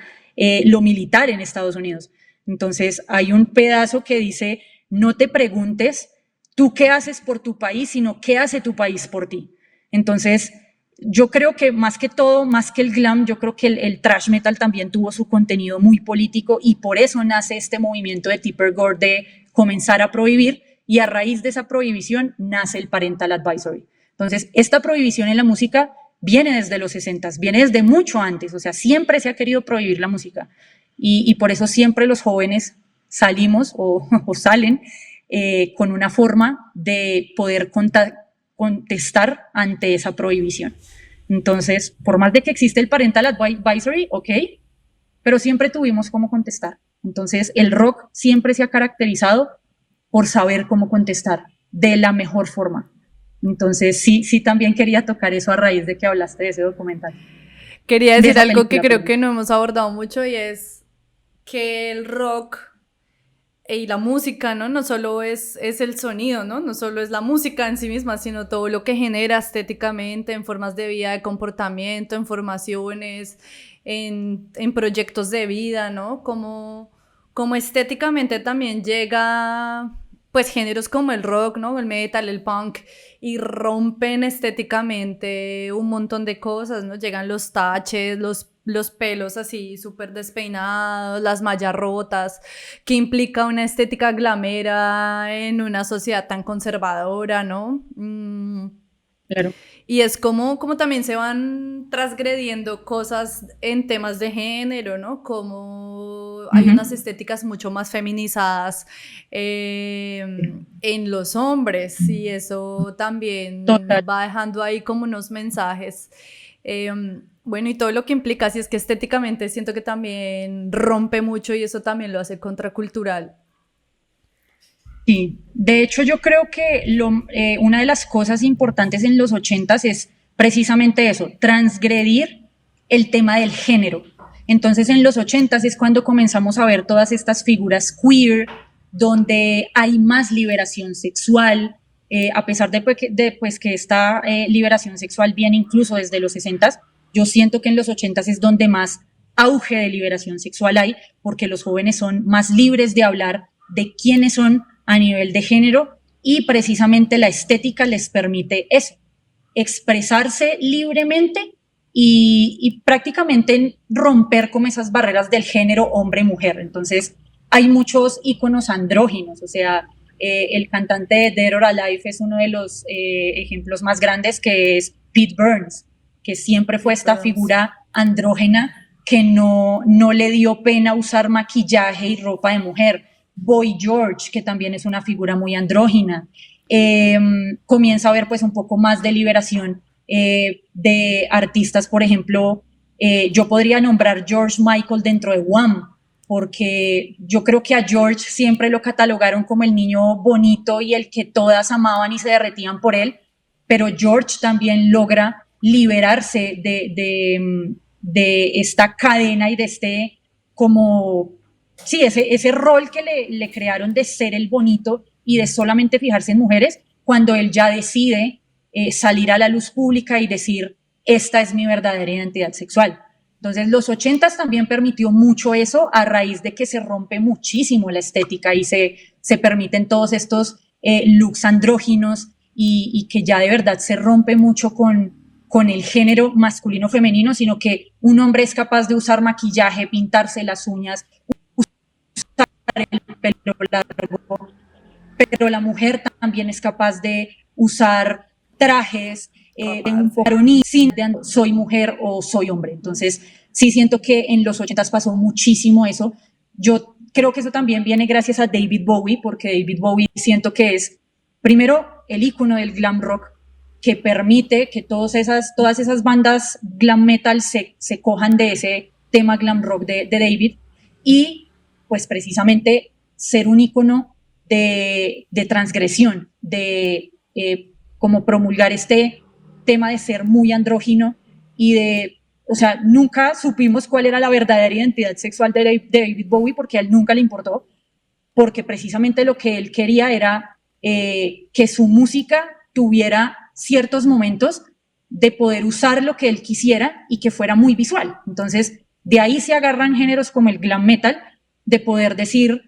lo militar en Estados Unidos. Entonces hay un pedazo que dice, no te preguntes tú qué haces por tu país, sino qué hace tu país por ti. Entonces yo creo que más que todo, más que el glam, yo creo que el thrash metal también tuvo su contenido muy político y por eso nace este movimiento de Tipper Gore de comenzar a prohibir y a raíz de esa prohibición nace el Parental Advisory. Entonces, esta prohibición en la música viene desde los 60s, viene desde mucho antes, o sea, siempre se ha querido prohibir la música y por eso siempre los jóvenes salimos o salen con una forma de poder contestar ante esa prohibición. Entonces, por más de que existe el Parental Advisory, ok, pero siempre tuvimos cómo contestar. Entonces, el rock siempre se ha caracterizado por saber cómo contestar de la mejor forma. Entonces, sí también quería tocar eso a raíz de que hablaste de ese documental. Quería decir algo que creo que no hemos abordado mucho y es que el rock y la música, ¿no? No solo es el sonido, ¿no? No solo es la música en sí misma, sino todo lo que genera estéticamente, en formas de vida, de comportamiento, en formaciones, en proyectos de vida, ¿no? Como estéticamente también llega, pues, géneros como el rock, ¿no? El metal, el punk, y rompen estéticamente un montón de cosas, ¿no? Llegan los taches, los pelos así súper despeinados, las mallas rotas, que implica una estética glamera en una sociedad tan conservadora, ¿no? Claro. Y es como también se van transgrediendo cosas en temas de género, ¿no? Como hay unas Ujú. estéticas mucho más feminizadas en los hombres y eso Total. también va dejando ahí como unos mensajes. Bueno, y todo lo que implica, si es que estéticamente siento que también rompe mucho y eso también lo hace contracultural. Sí, de hecho yo creo que una de las cosas importantes en los ochentas es precisamente eso, transgredir el tema del género. Entonces en los ochentas es cuando comenzamos a ver todas estas figuras queer, donde hay más liberación sexual, a pesar pues, que esta liberación sexual viene incluso desde los sesentas, yo siento que en los ochentas es donde más auge de liberación sexual hay, porque los jóvenes son más libres de hablar de quiénes son a nivel de género y precisamente la estética les permite eso, expresarse libremente y prácticamente romper como esas barreras del género hombre-mujer. Entonces hay muchos íconos andróginos, o sea, el cantante de Dead or Alive es uno de los ejemplos más grandes, que es Pete Burns, que siempre fue Pete esta Burns. figura andrógena que no le dio pena usar maquillaje y ropa de mujer. Boy George, que también es una figura muy andrógina. Comienza a haber pues un poco más de liberación de artistas, por ejemplo, yo podría nombrar George Michael dentro de Wham, porque yo creo que a George siempre lo catalogaron como el niño bonito y el que todas amaban y se derretían por él, pero George también logra liberarse de esta cadena y de este como sí, ese rol que le crearon de ser el bonito y de solamente fijarse en mujeres, cuando él ya decide salir a la luz pública y decir, esta es mi verdadera identidad sexual. Entonces, los ochentas también permitió mucho eso a raíz de que se rompe muchísimo la estética y se permiten todos estos looks andróginos y que ya de verdad se rompe mucho con el género masculino-femenino, sino que un hombre es capaz de usar maquillaje, pintarse las uñas, pelo largo, pero la mujer también es capaz de usar trajes de un poco sin de soy mujer o soy hombre. Entonces, sí siento que en los ochentas pasó muchísimo eso. Yo creo que eso también viene gracias a David Bowie, porque David Bowie siento que es, primero, el ícono del glam rock, que permite que todas esas bandas glam metal se cojan de ese tema glam rock de David y pues precisamente ser un ícono de transgresión, de como promulgar este tema de ser muy andrógino y de, o sea, nunca supimos cuál era la verdadera identidad sexual de David Bowie porque a él nunca le importó, porque precisamente lo que él quería era que su música tuviera ciertos momentos de poder usar lo que él quisiera y que fuera muy visual. Entonces, de ahí se agarran géneros como el glam metal, de poder decir,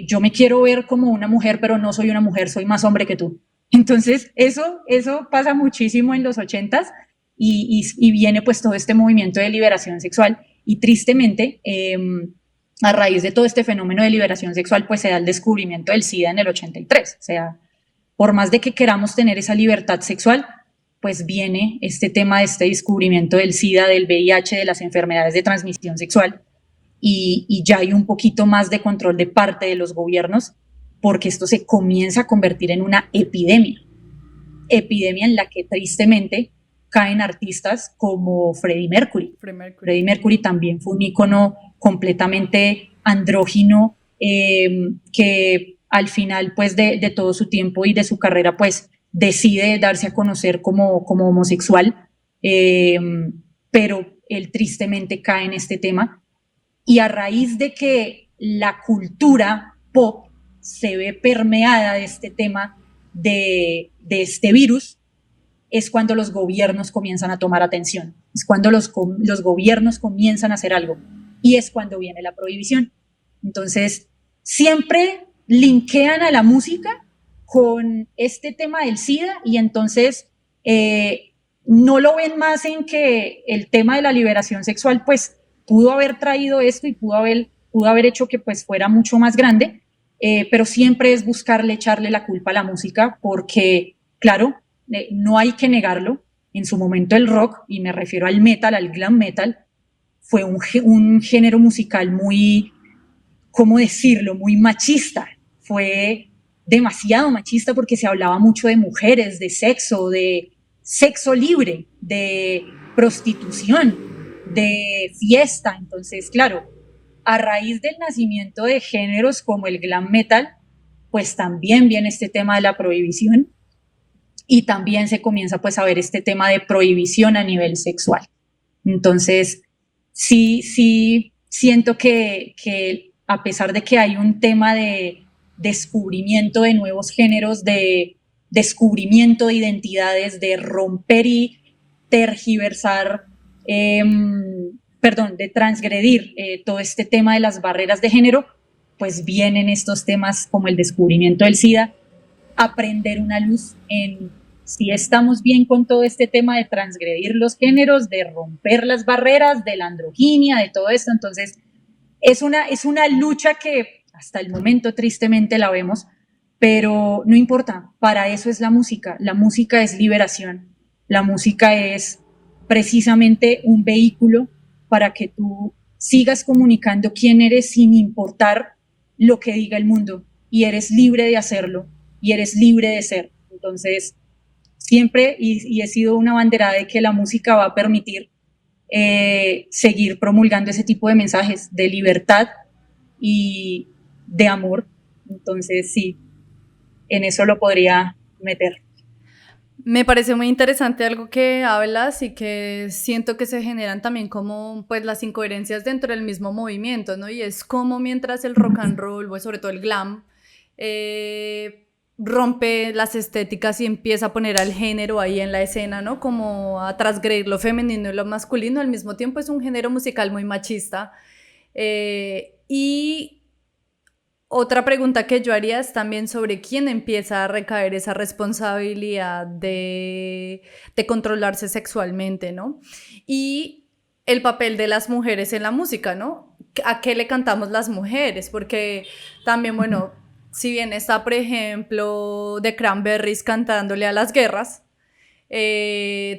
yo me quiero ver como una mujer, pero no soy una mujer, soy más hombre que tú. Entonces, eso pasa muchísimo en los ochentas y viene pues todo este movimiento de liberación sexual y tristemente, a raíz de todo este fenómeno de liberación sexual, pues se da el descubrimiento del SIDA en el 83. O sea, por más de que queramos tener esa libertad sexual, pues viene este tema de este descubrimiento del SIDA, del VIH, de las enfermedades de transmisión sexual, y ya hay un poquito más de control de parte de los gobiernos, porque esto se comienza a convertir en una epidemia en la que tristemente caen artistas como Freddie Mercury. Freddie Mercury también fue un ícono completamente andrógino, que al final pues de todo su tiempo y de su carrera pues decide darse a conocer como homosexual, pero él tristemente cae en este tema y a raíz de que la cultura pop se ve permeada de este tema de este virus, es cuando los gobiernos comienzan a tomar atención, es cuando los gobiernos comienzan a hacer algo y es cuando viene la prohibición. Entonces, siempre linkean a la música con este tema del SIDA y entonces no lo ven más en que el tema de la liberación sexual pues pudo haber traído esto y pudo haber hecho que pues fuera mucho más grande, pero siempre es buscarle echarle la culpa a la música porque, claro, no hay que negarlo, en su momento el rock, y me refiero al metal, al glam metal, fue un género musical muy, ¿cómo decirlo?, muy machista. Fue demasiado machista porque se hablaba mucho de mujeres, de sexo libre, de prostitución, de fiesta. Entonces, claro, a raíz del nacimiento de géneros como el glam metal, pues también viene este tema de la prohibición y también se comienza pues a ver este tema de prohibición a nivel sexual. Entonces, sí siento que a pesar de que hay un tema de descubrimiento de nuevos géneros, de descubrimiento de identidades, de romper y tergiversar, de transgredir todo este tema de las barreras de género, pues vienen estos temas como el descubrimiento del SIDA, a prender una luz en si estamos bien con todo este tema de transgredir los géneros, de romper las barreras, de la androginia, de todo esto. Entonces, es una lucha que hasta el momento tristemente la vemos, pero no importa, para eso es la música es liberación, la música es precisamente un vehículo para que tú sigas comunicando quién eres sin importar lo que diga el mundo, y eres libre de hacerlo, y eres libre de ser. Entonces, siempre, y he sido una banderada de que la música va a permitir seguir promulgando ese tipo de mensajes de libertad y de amor. Entonces, sí, en eso lo podría meter. Me parece muy interesante algo que hablas y que siento que se generan también como pues las incoherencias dentro del mismo movimiento, ¿no? Y es como mientras el rock and roll, o sobre todo el glam, rompe las estéticas y empieza a poner al género ahí en la escena, ¿no? Como a transgredir lo femenino y lo masculino, al mismo tiempo es un género musical muy machista. Y otra pregunta que yo haría es también sobre quién empieza a recaer esa responsabilidad de controlarse sexualmente, ¿no? Y el papel de las mujeres en la música, ¿no? ¿A qué le cantamos las mujeres? Porque también, bueno, si bien está, por ejemplo, The Cranberries cantándole a las guerras,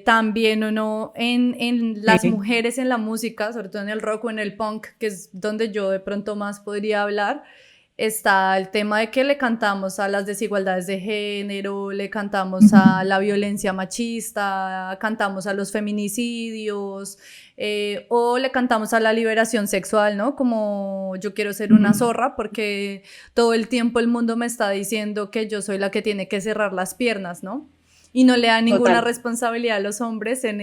también uno en las mujeres en la música, sobre todo en el rock o en el punk, que es donde yo de pronto más podría hablar, está el tema de que le cantamos a las desigualdades de género, le cantamos a la violencia machista, cantamos a los feminicidios, o le cantamos a la liberación sexual, ¿no? Como yo quiero ser una zorra porque todo el tiempo el mundo me está diciendo que yo soy la que tiene que cerrar las piernas, ¿no? Y no le da ninguna responsabilidad a los hombres en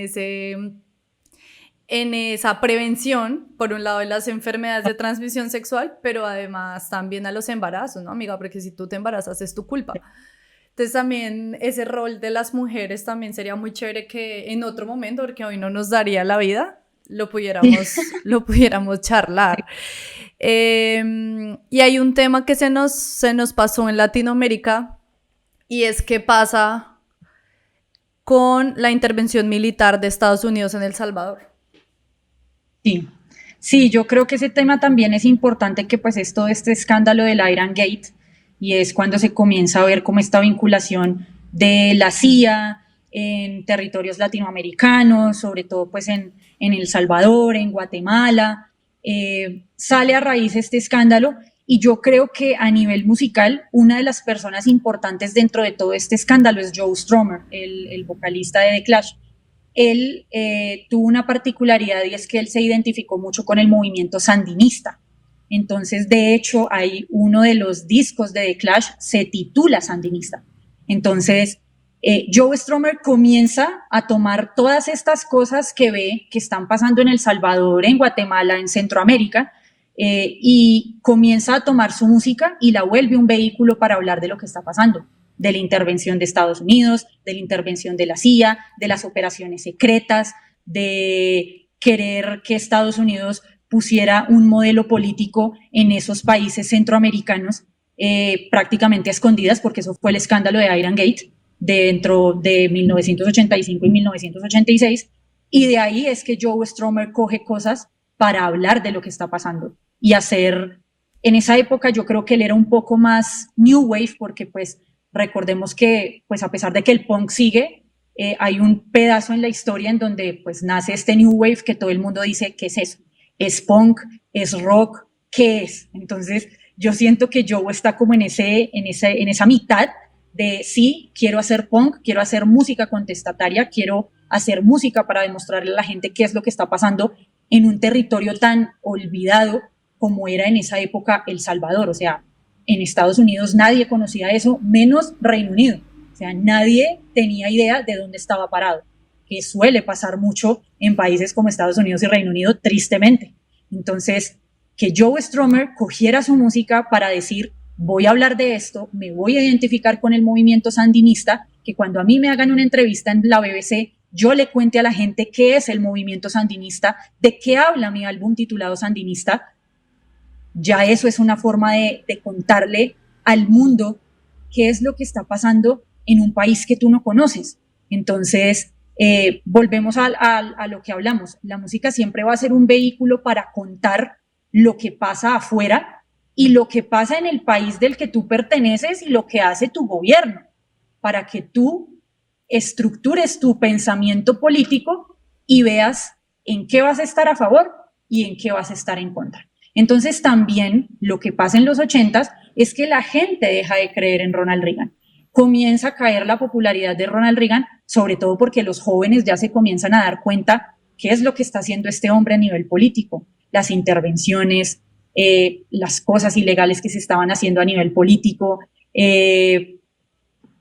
esa prevención, por un lado de las enfermedades de transmisión sexual, pero además también a los embarazos, ¿no, amiga? Porque si tú te embarazas es tu culpa. Entonces también ese rol de las mujeres también sería muy chévere que en otro momento, porque hoy no nos daría la vida, lo pudiéramos charlar. Y hay un tema que se nos pasó en Latinoamérica, y es qué pasa con la intervención militar de Estados Unidos en El Salvador. Sí, yo creo que ese tema también es importante, que pues es todo este escándalo del Iran Gate, y es cuando se comienza a ver como esta vinculación de la CIA en territorios latinoamericanos, sobre todo pues en El Salvador, en Guatemala, sale a raíz este escándalo, y yo creo que a nivel musical una de las personas importantes dentro de todo este escándalo es Joe Strummer, el vocalista de The Clash. Él tuvo una particularidad, y es que él se identificó mucho con el movimiento sandinista. Entonces, de hecho, hay uno de los discos de The Clash se titula Sandinista. Entonces, Joe Strummer comienza a tomar todas estas cosas que ve que están pasando en El Salvador, en Guatemala, en Centroamérica, y comienza a tomar su música y la vuelve un vehículo para hablar de lo que está pasando, de la intervención de Estados Unidos, de la intervención de la CIA, de las operaciones secretas, de querer que Estados Unidos pusiera un modelo político en esos países centroamericanos, prácticamente a escondidas, porque eso fue el escándalo de Iran Gate dentro de 1985 y 1986, y de ahí es que Joe Strummer coge cosas para hablar de lo que está pasando y hacer. En esa época yo creo que él era un poco más new wave, porque pues recordemos que, pues a pesar de que el punk sigue, hay un pedazo en la historia en donde pues nace este New Wave que todo el mundo dice, ¿qué es eso? ¿Es punk? ¿Es rock? ¿Qué es? Entonces yo siento que Joe está como en esa mitad de sí, quiero hacer punk, quiero hacer música contestataria, quiero hacer música para demostrarle a la gente qué es lo que está pasando en un territorio tan olvidado como era en esa época El Salvador. O sea, en Estados Unidos nadie conocía eso, menos Reino Unido. O sea, nadie tenía idea de dónde estaba parado, que suele pasar mucho en países como Estados Unidos y Reino Unido, tristemente. Entonces, que Joe Strummer cogiera su música para decir, voy a hablar de esto, me voy a identificar con el movimiento sandinista, que cuando a mí me hagan una entrevista en la BBC, yo le cuente a la gente qué es el movimiento sandinista, de qué habla mi álbum titulado Sandinista. Ya eso es una forma de contarle al mundo qué es lo que está pasando en un país que tú no conoces. Entonces, volvemos a lo que hablamos. La música siempre va a ser un vehículo para contar lo que pasa afuera y lo que pasa en el país del que tú perteneces y lo que hace tu gobierno, para que tú estructures tu pensamiento político y veas en qué vas a estar a favor y en qué vas a estar en contra. Entonces también lo que pasa en los 80s es que la gente deja de creer en Ronald Reagan. Comienza a caer la popularidad de Ronald Reagan, sobre todo porque los jóvenes ya se comienzan a dar cuenta qué es lo que está haciendo este hombre a nivel político, las intervenciones, las cosas ilegales que se estaban haciendo a nivel político,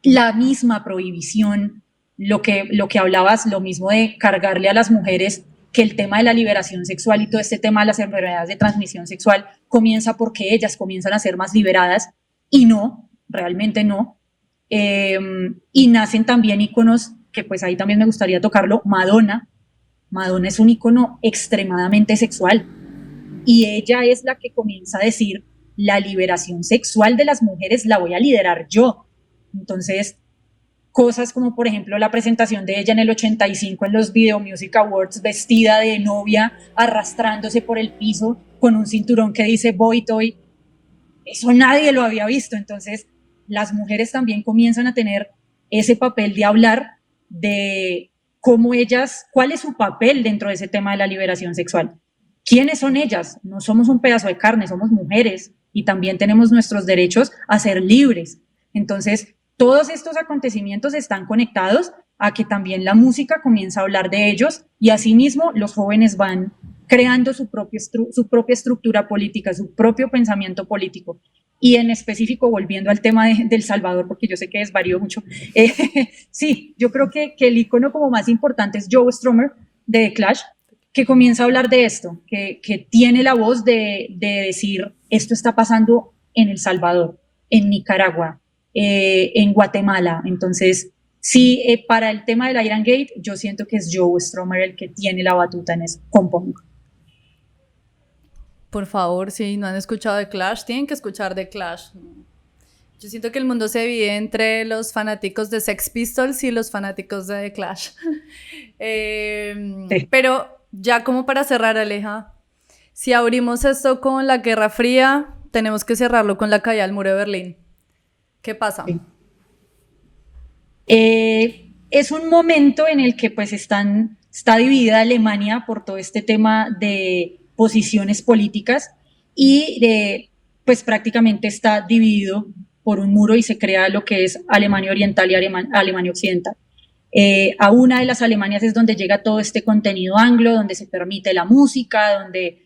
la misma prohibición, lo que hablabas, lo mismo de cargarle a las mujeres que el tema de la liberación sexual y todo este tema de las enfermedades de transmisión sexual comienza porque ellas comienzan a ser más liberadas y no, realmente no. Y nacen también íconos que pues ahí también me gustaría tocarlo. Madonna es un ícono extremadamente sexual y ella es la que comienza a decir la liberación sexual de las mujeres la voy a liderar yo. Entonces, cosas como por ejemplo la presentación de ella en el 85 en los Video Music Awards vestida de novia, arrastrándose por el piso con un cinturón que dice Boy Toy, eso nadie lo había visto. Entonces las mujeres también comienzan a tener ese papel de hablar de cómo ellas, cuál es su papel dentro de ese tema de la liberación sexual. ¿Quiénes son ellas? No somos un pedazo de carne, somos mujeres y también tenemos nuestros derechos a ser libres. Entonces, todos estos acontecimientos están conectados a que también la música comienza a hablar de ellos y asimismo los jóvenes van creando su propia estructura política, su propio pensamiento político. Y en específico, volviendo al tema de El Salvador, porque yo sé que desvarío mucho, sí, yo creo que el icono como más importante es Joe Strummer de The Clash, que comienza a hablar de esto, que tiene la voz de decir, esto está pasando en El Salvador, en Nicaragua, en Guatemala. Entonces, sí, para el tema del Iron Gate, yo siento que es Joe Strummer el que tiene la batuta en eso, con punk. Por favor, si no han escuchado The Clash, tienen que escuchar The Clash. Yo siento que el mundo se divide entre los fanáticos de Sex Pistols y los fanáticos de The Clash. Sí. Pero ya como para cerrar, Aleja, si abrimos esto con la Guerra Fría, tenemos que cerrarlo con la caída del muro de Berlín. ¿Qué pasa? Sí. Es un momento en el que pues está dividida Alemania por todo este tema de posiciones políticas y pues prácticamente está dividido por un muro y se crea lo que es Alemania Oriental y Alemania Occidental. A una de las Alemanias es donde llega todo este contenido anglo, donde se permite la música, donde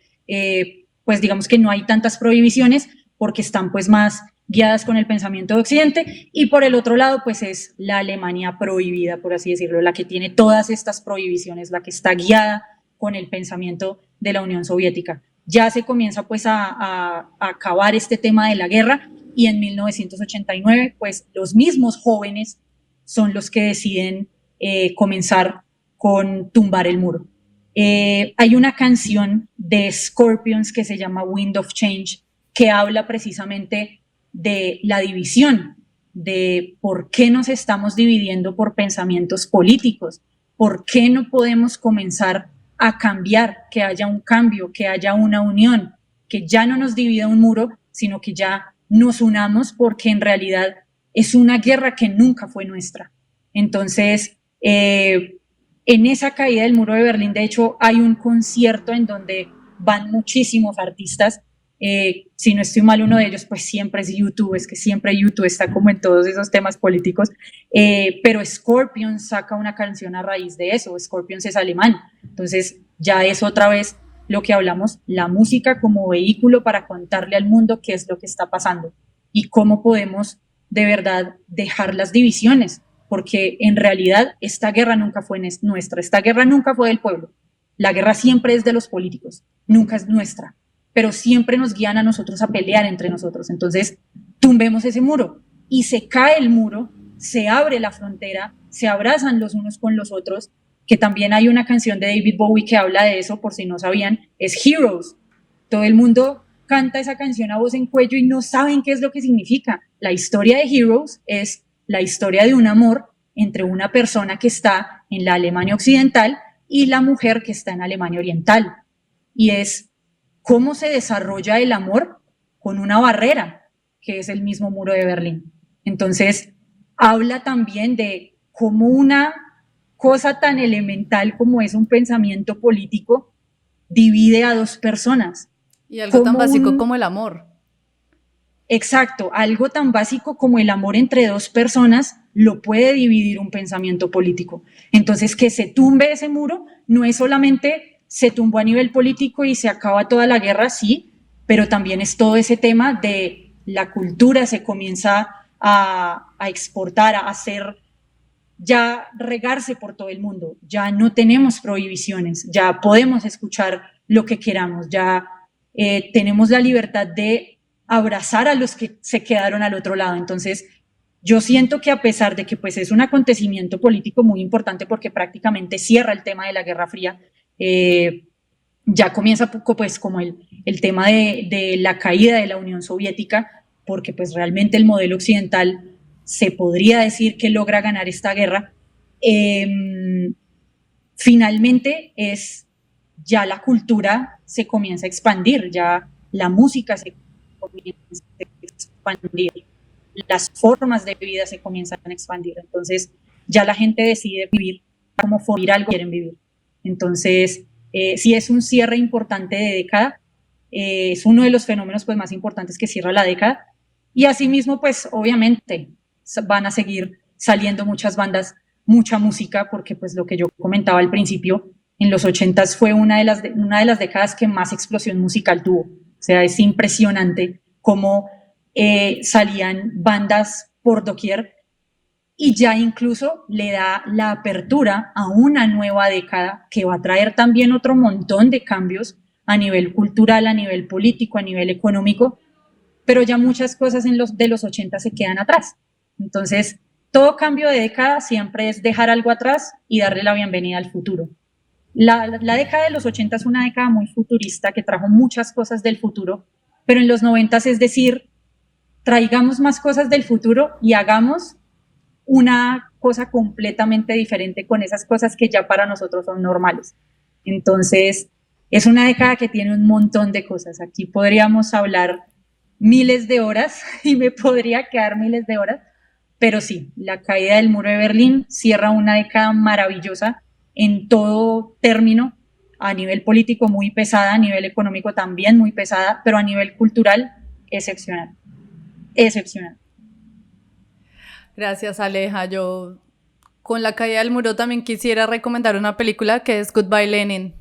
pues digamos que no hay tantas prohibiciones porque están pues más guiadas con el pensamiento de Occidente, y por el otro lado pues es la Alemania prohibida, por así decirlo, la que tiene todas estas prohibiciones, la que está guiada con el pensamiento de la Unión Soviética. Ya se comienza pues a acabar este tema de la guerra y en 1989 pues los mismos jóvenes son los que deciden comenzar con tumbar el muro. Hay una canción de Scorpions que se llama Wind of Change que habla precisamente de la división, de por qué nos estamos dividiendo por pensamientos políticos, por qué no podemos comenzar a cambiar, que haya un cambio, que haya una unión, que ya no nos divida un muro, sino que ya nos unamos porque en realidad es una guerra que nunca fue nuestra. Entonces, En esa caída del muro de Berlín, de hecho, hay un concierto en donde van muchísimos artistas. Si no estoy mal, uno de ellos pues siempre es YouTube, es que siempre YouTube está como en todos esos temas políticos, pero Scorpions saca una canción a raíz de eso. Scorpions es alemán, entonces ya es otra vez lo que hablamos, la música como vehículo para contarle al mundo qué es lo que está pasando y cómo podemos de verdad dejar las divisiones, porque en realidad esta guerra nunca fue nuestra, esta guerra nunca fue del pueblo, la guerra siempre es de los políticos, nunca es nuestra, pero siempre nos guían a nosotros a pelear entre nosotros. Entonces, tumbemos ese muro y se cae el muro, se abre la frontera, se abrazan los unos con los otros, que también hay una canción de David Bowie que habla de eso, por si no sabían, es Heroes. Todo el mundo canta esa canción a voz en cuello y no saben qué es lo que significa. La historia de Heroes es la historia de un amor entre una persona que está en la Alemania occidental y la mujer que está en Alemania oriental. Y es cómo se desarrolla el amor con una barrera, que es el mismo muro de Berlín. Entonces, habla también de cómo una cosa tan elemental como es un pensamiento político divide a dos personas. Y algo tan básico como el amor. Exacto, algo tan básico como el amor entre dos personas lo puede dividir un pensamiento político. Entonces, que se tumbe ese muro no es solamente se tumbó a nivel político y se acaba toda la guerra, sí, pero también es todo ese tema de la cultura se comienza a exportar, a hacer, ya regarse por todo el mundo, ya no tenemos prohibiciones, ya podemos escuchar lo que queramos, ya tenemos la libertad de abrazar a los que se quedaron al otro lado. Entonces, yo siento que a pesar de que pues es un acontecimiento político muy importante porque prácticamente cierra el tema de la Guerra Fría, ya comienza poco pues como el tema de la caída de la Unión Soviética, porque pues realmente el modelo occidental se podría decir que logra ganar esta guerra. Finalmente es ya la cultura se comienza a expandir, ya la música se comienza a expandir, las formas de vida se comienzan a expandir, entonces ya la gente decide vivir como vivir algo que quieren vivir. Entonces, sí es un cierre importante de década, es uno de los fenómenos pues, más importantes que cierra la década, y asimismo, pues obviamente van a seguir saliendo muchas bandas, mucha música, porque pues lo que yo comentaba al principio, en los 80s fue una de las décadas que más explosión musical tuvo. O sea, es impresionante cómo salían bandas por doquier y ya incluso le da la apertura a una nueva década que va a traer también otro montón de cambios a nivel cultural, a nivel político, a nivel económico, pero ya muchas cosas de los 80 se quedan atrás. Entonces, todo cambio de década siempre es dejar algo atrás y darle la bienvenida al futuro. La década de los 80 es una década muy futurista que trajo muchas cosas del futuro, pero en los 90 es decir, traigamos más cosas del futuro y hagamos una cosa completamente diferente con esas cosas que ya para nosotros son normales. Entonces, es una década que tiene un montón de cosas. Aquí podríamos hablar miles de horas y me podría quedar miles de horas, pero sí, la caída del muro de Berlín cierra una década maravillosa en todo término, a nivel político muy pesada, a nivel económico también muy pesada, pero a nivel cultural excepcional. Excepcional. Gracias, Aleja. Yo con la caída del muro también quisiera recomendar una película que es Goodbye Lenin.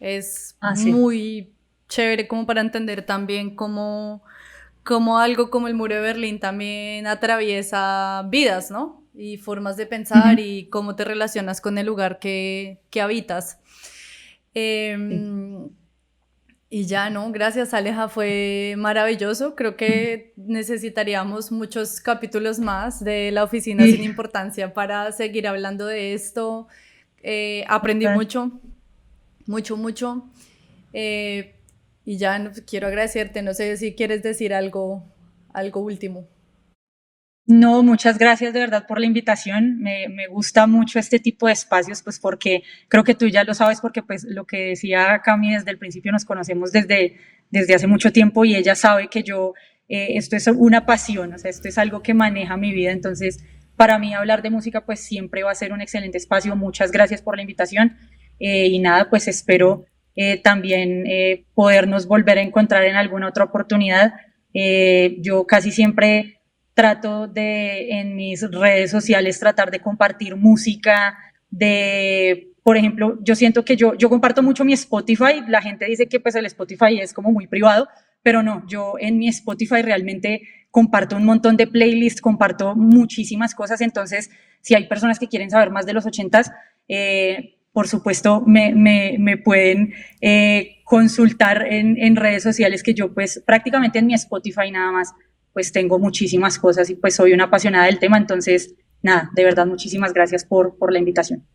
Es muy chévere como para entender también cómo algo como el muro de Berlín también atraviesa vidas, ¿no? Y formas de pensar y cómo te relacionas con el lugar que habitas. Y ya, ¿no? Gracias, Aleja, fue maravilloso. Creo que necesitaríamos muchos capítulos más de La Oficina Sin Importancia para seguir hablando de esto. Aprendí mucho. Y ya quiero agradecerte. No sé si quieres decir algo último. No, muchas gracias de verdad por la invitación. Me gusta mucho este tipo de espacios, pues porque creo que tú ya lo sabes, porque pues lo que decía Cami desde el principio, nos conocemos desde hace mucho tiempo y ella sabe que yo, esto es una pasión, o sea, esto es algo que maneja mi vida, entonces para mí hablar de música pues siempre va a ser un excelente espacio. Muchas gracias por la invitación y nada, pues espero también podernos volver a encontrar en alguna otra oportunidad. Yo casi siempre trato de en mis redes sociales tratar de compartir música, por ejemplo, yo siento que yo comparto mucho mi Spotify, la gente dice que pues el Spotify es como muy privado, pero no, yo en mi Spotify realmente comparto un montón de playlists, comparto muchísimas cosas, entonces si hay personas que quieren saber más de los 80s, por supuesto me pueden consultar en redes sociales, que yo pues prácticamente en mi Spotify nada más pues tengo muchísimas cosas y pues soy una apasionada del tema, entonces nada, de verdad muchísimas gracias por la invitación.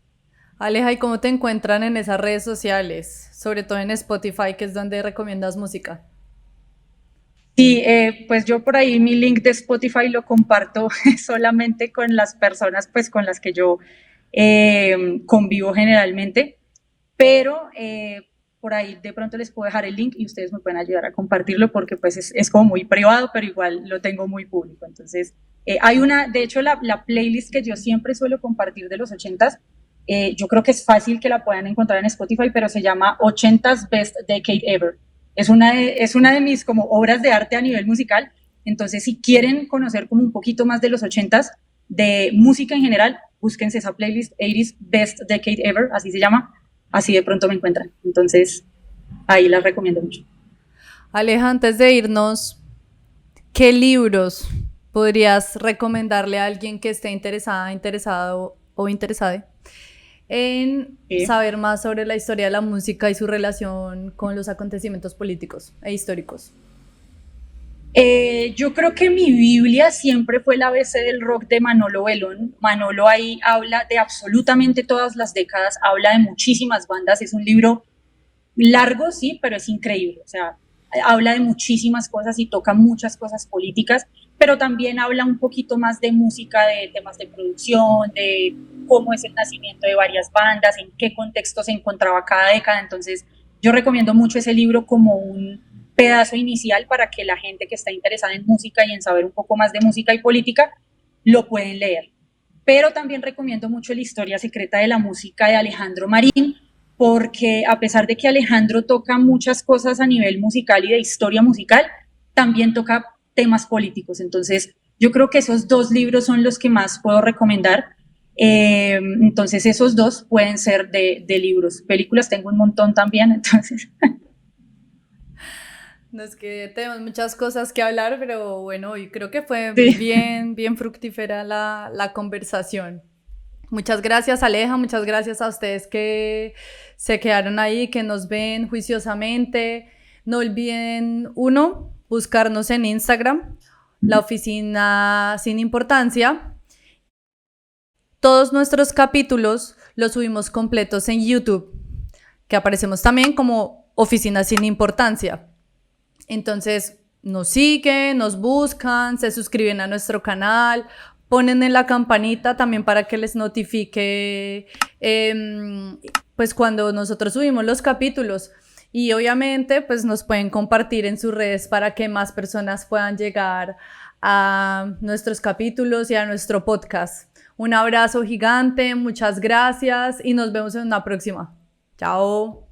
Aleja, ¿y cómo te encuentran en esas redes sociales? Sobre todo en Spotify, que es donde recomiendas música. Sí, pues yo por ahí mi link de Spotify lo comparto solamente con las personas pues con las que yo convivo generalmente, pero por ahí de pronto les puedo dejar el link y ustedes me pueden ayudar a compartirlo porque pues es como muy privado, pero igual lo tengo muy público. Entonces, hay de hecho la playlist que yo siempre suelo compartir de los 80s, yo creo que es fácil que la puedan encontrar en Spotify, pero se llama 80s Best Decade Ever. Es una de mis como obras de arte a nivel musical. Entonces, si quieren conocer como un poquito más de los 80s, de música en general, búsquense esa playlist, 80s Best Decade Ever, así se llama, así de pronto me encuentran. Entonces, ahí las recomiendo mucho. Aleja, antes de irnos, ¿qué libros podrías recomendarle a alguien que esté interesada, interesado o interesada en saber más sobre la historia de la música y su relación con los acontecimientos políticos e históricos? Yo creo que mi Biblia siempre fue el ABC del rock de Manolo Belón. Manolo ahí habla de absolutamente todas las décadas, habla de muchísimas bandas, es un libro largo, sí, pero es increíble. O sea, habla de muchísimas cosas y toca muchas cosas políticas, pero también habla un poquito más de música, de temas de producción, de cómo es el nacimiento de varias bandas, en qué contexto se encontraba cada década. Entonces, yo recomiendo mucho ese libro como un pedazo inicial para que la gente que está interesada en música y en saber un poco más de música y política lo pueden leer. Pero también recomiendo mucho La historia secreta de la música de Alejandro Marín, porque a pesar de que Alejandro toca muchas cosas a nivel musical y de historia musical, también toca temas políticos. Entonces, yo creo que esos dos libros son los que más puedo recomendar. Entonces, esos dos pueden ser de libros. Películas tengo un montón también, entonces... No es que tenemos muchas cosas que hablar, pero bueno, y creo que fue Sí. bien fructífera la conversación. Muchas gracias, Aleja, muchas gracias a ustedes que se quedaron ahí, que nos ven juiciosamente. No olviden, uno, buscarnos en Instagram, la oficina sin importancia. Todos nuestros capítulos los subimos completos en YouTube, que aparecemos también como oficina sin importancia. Entonces nos siguen, nos buscan, se suscriben a nuestro canal, ponen en la campanita también para que les notifique pues cuando nosotros subimos los capítulos, y obviamente pues nos pueden compartir en sus redes para que más personas puedan llegar a nuestros capítulos y a nuestro podcast. Un abrazo gigante, muchas gracias y nos vemos en una próxima. Chao.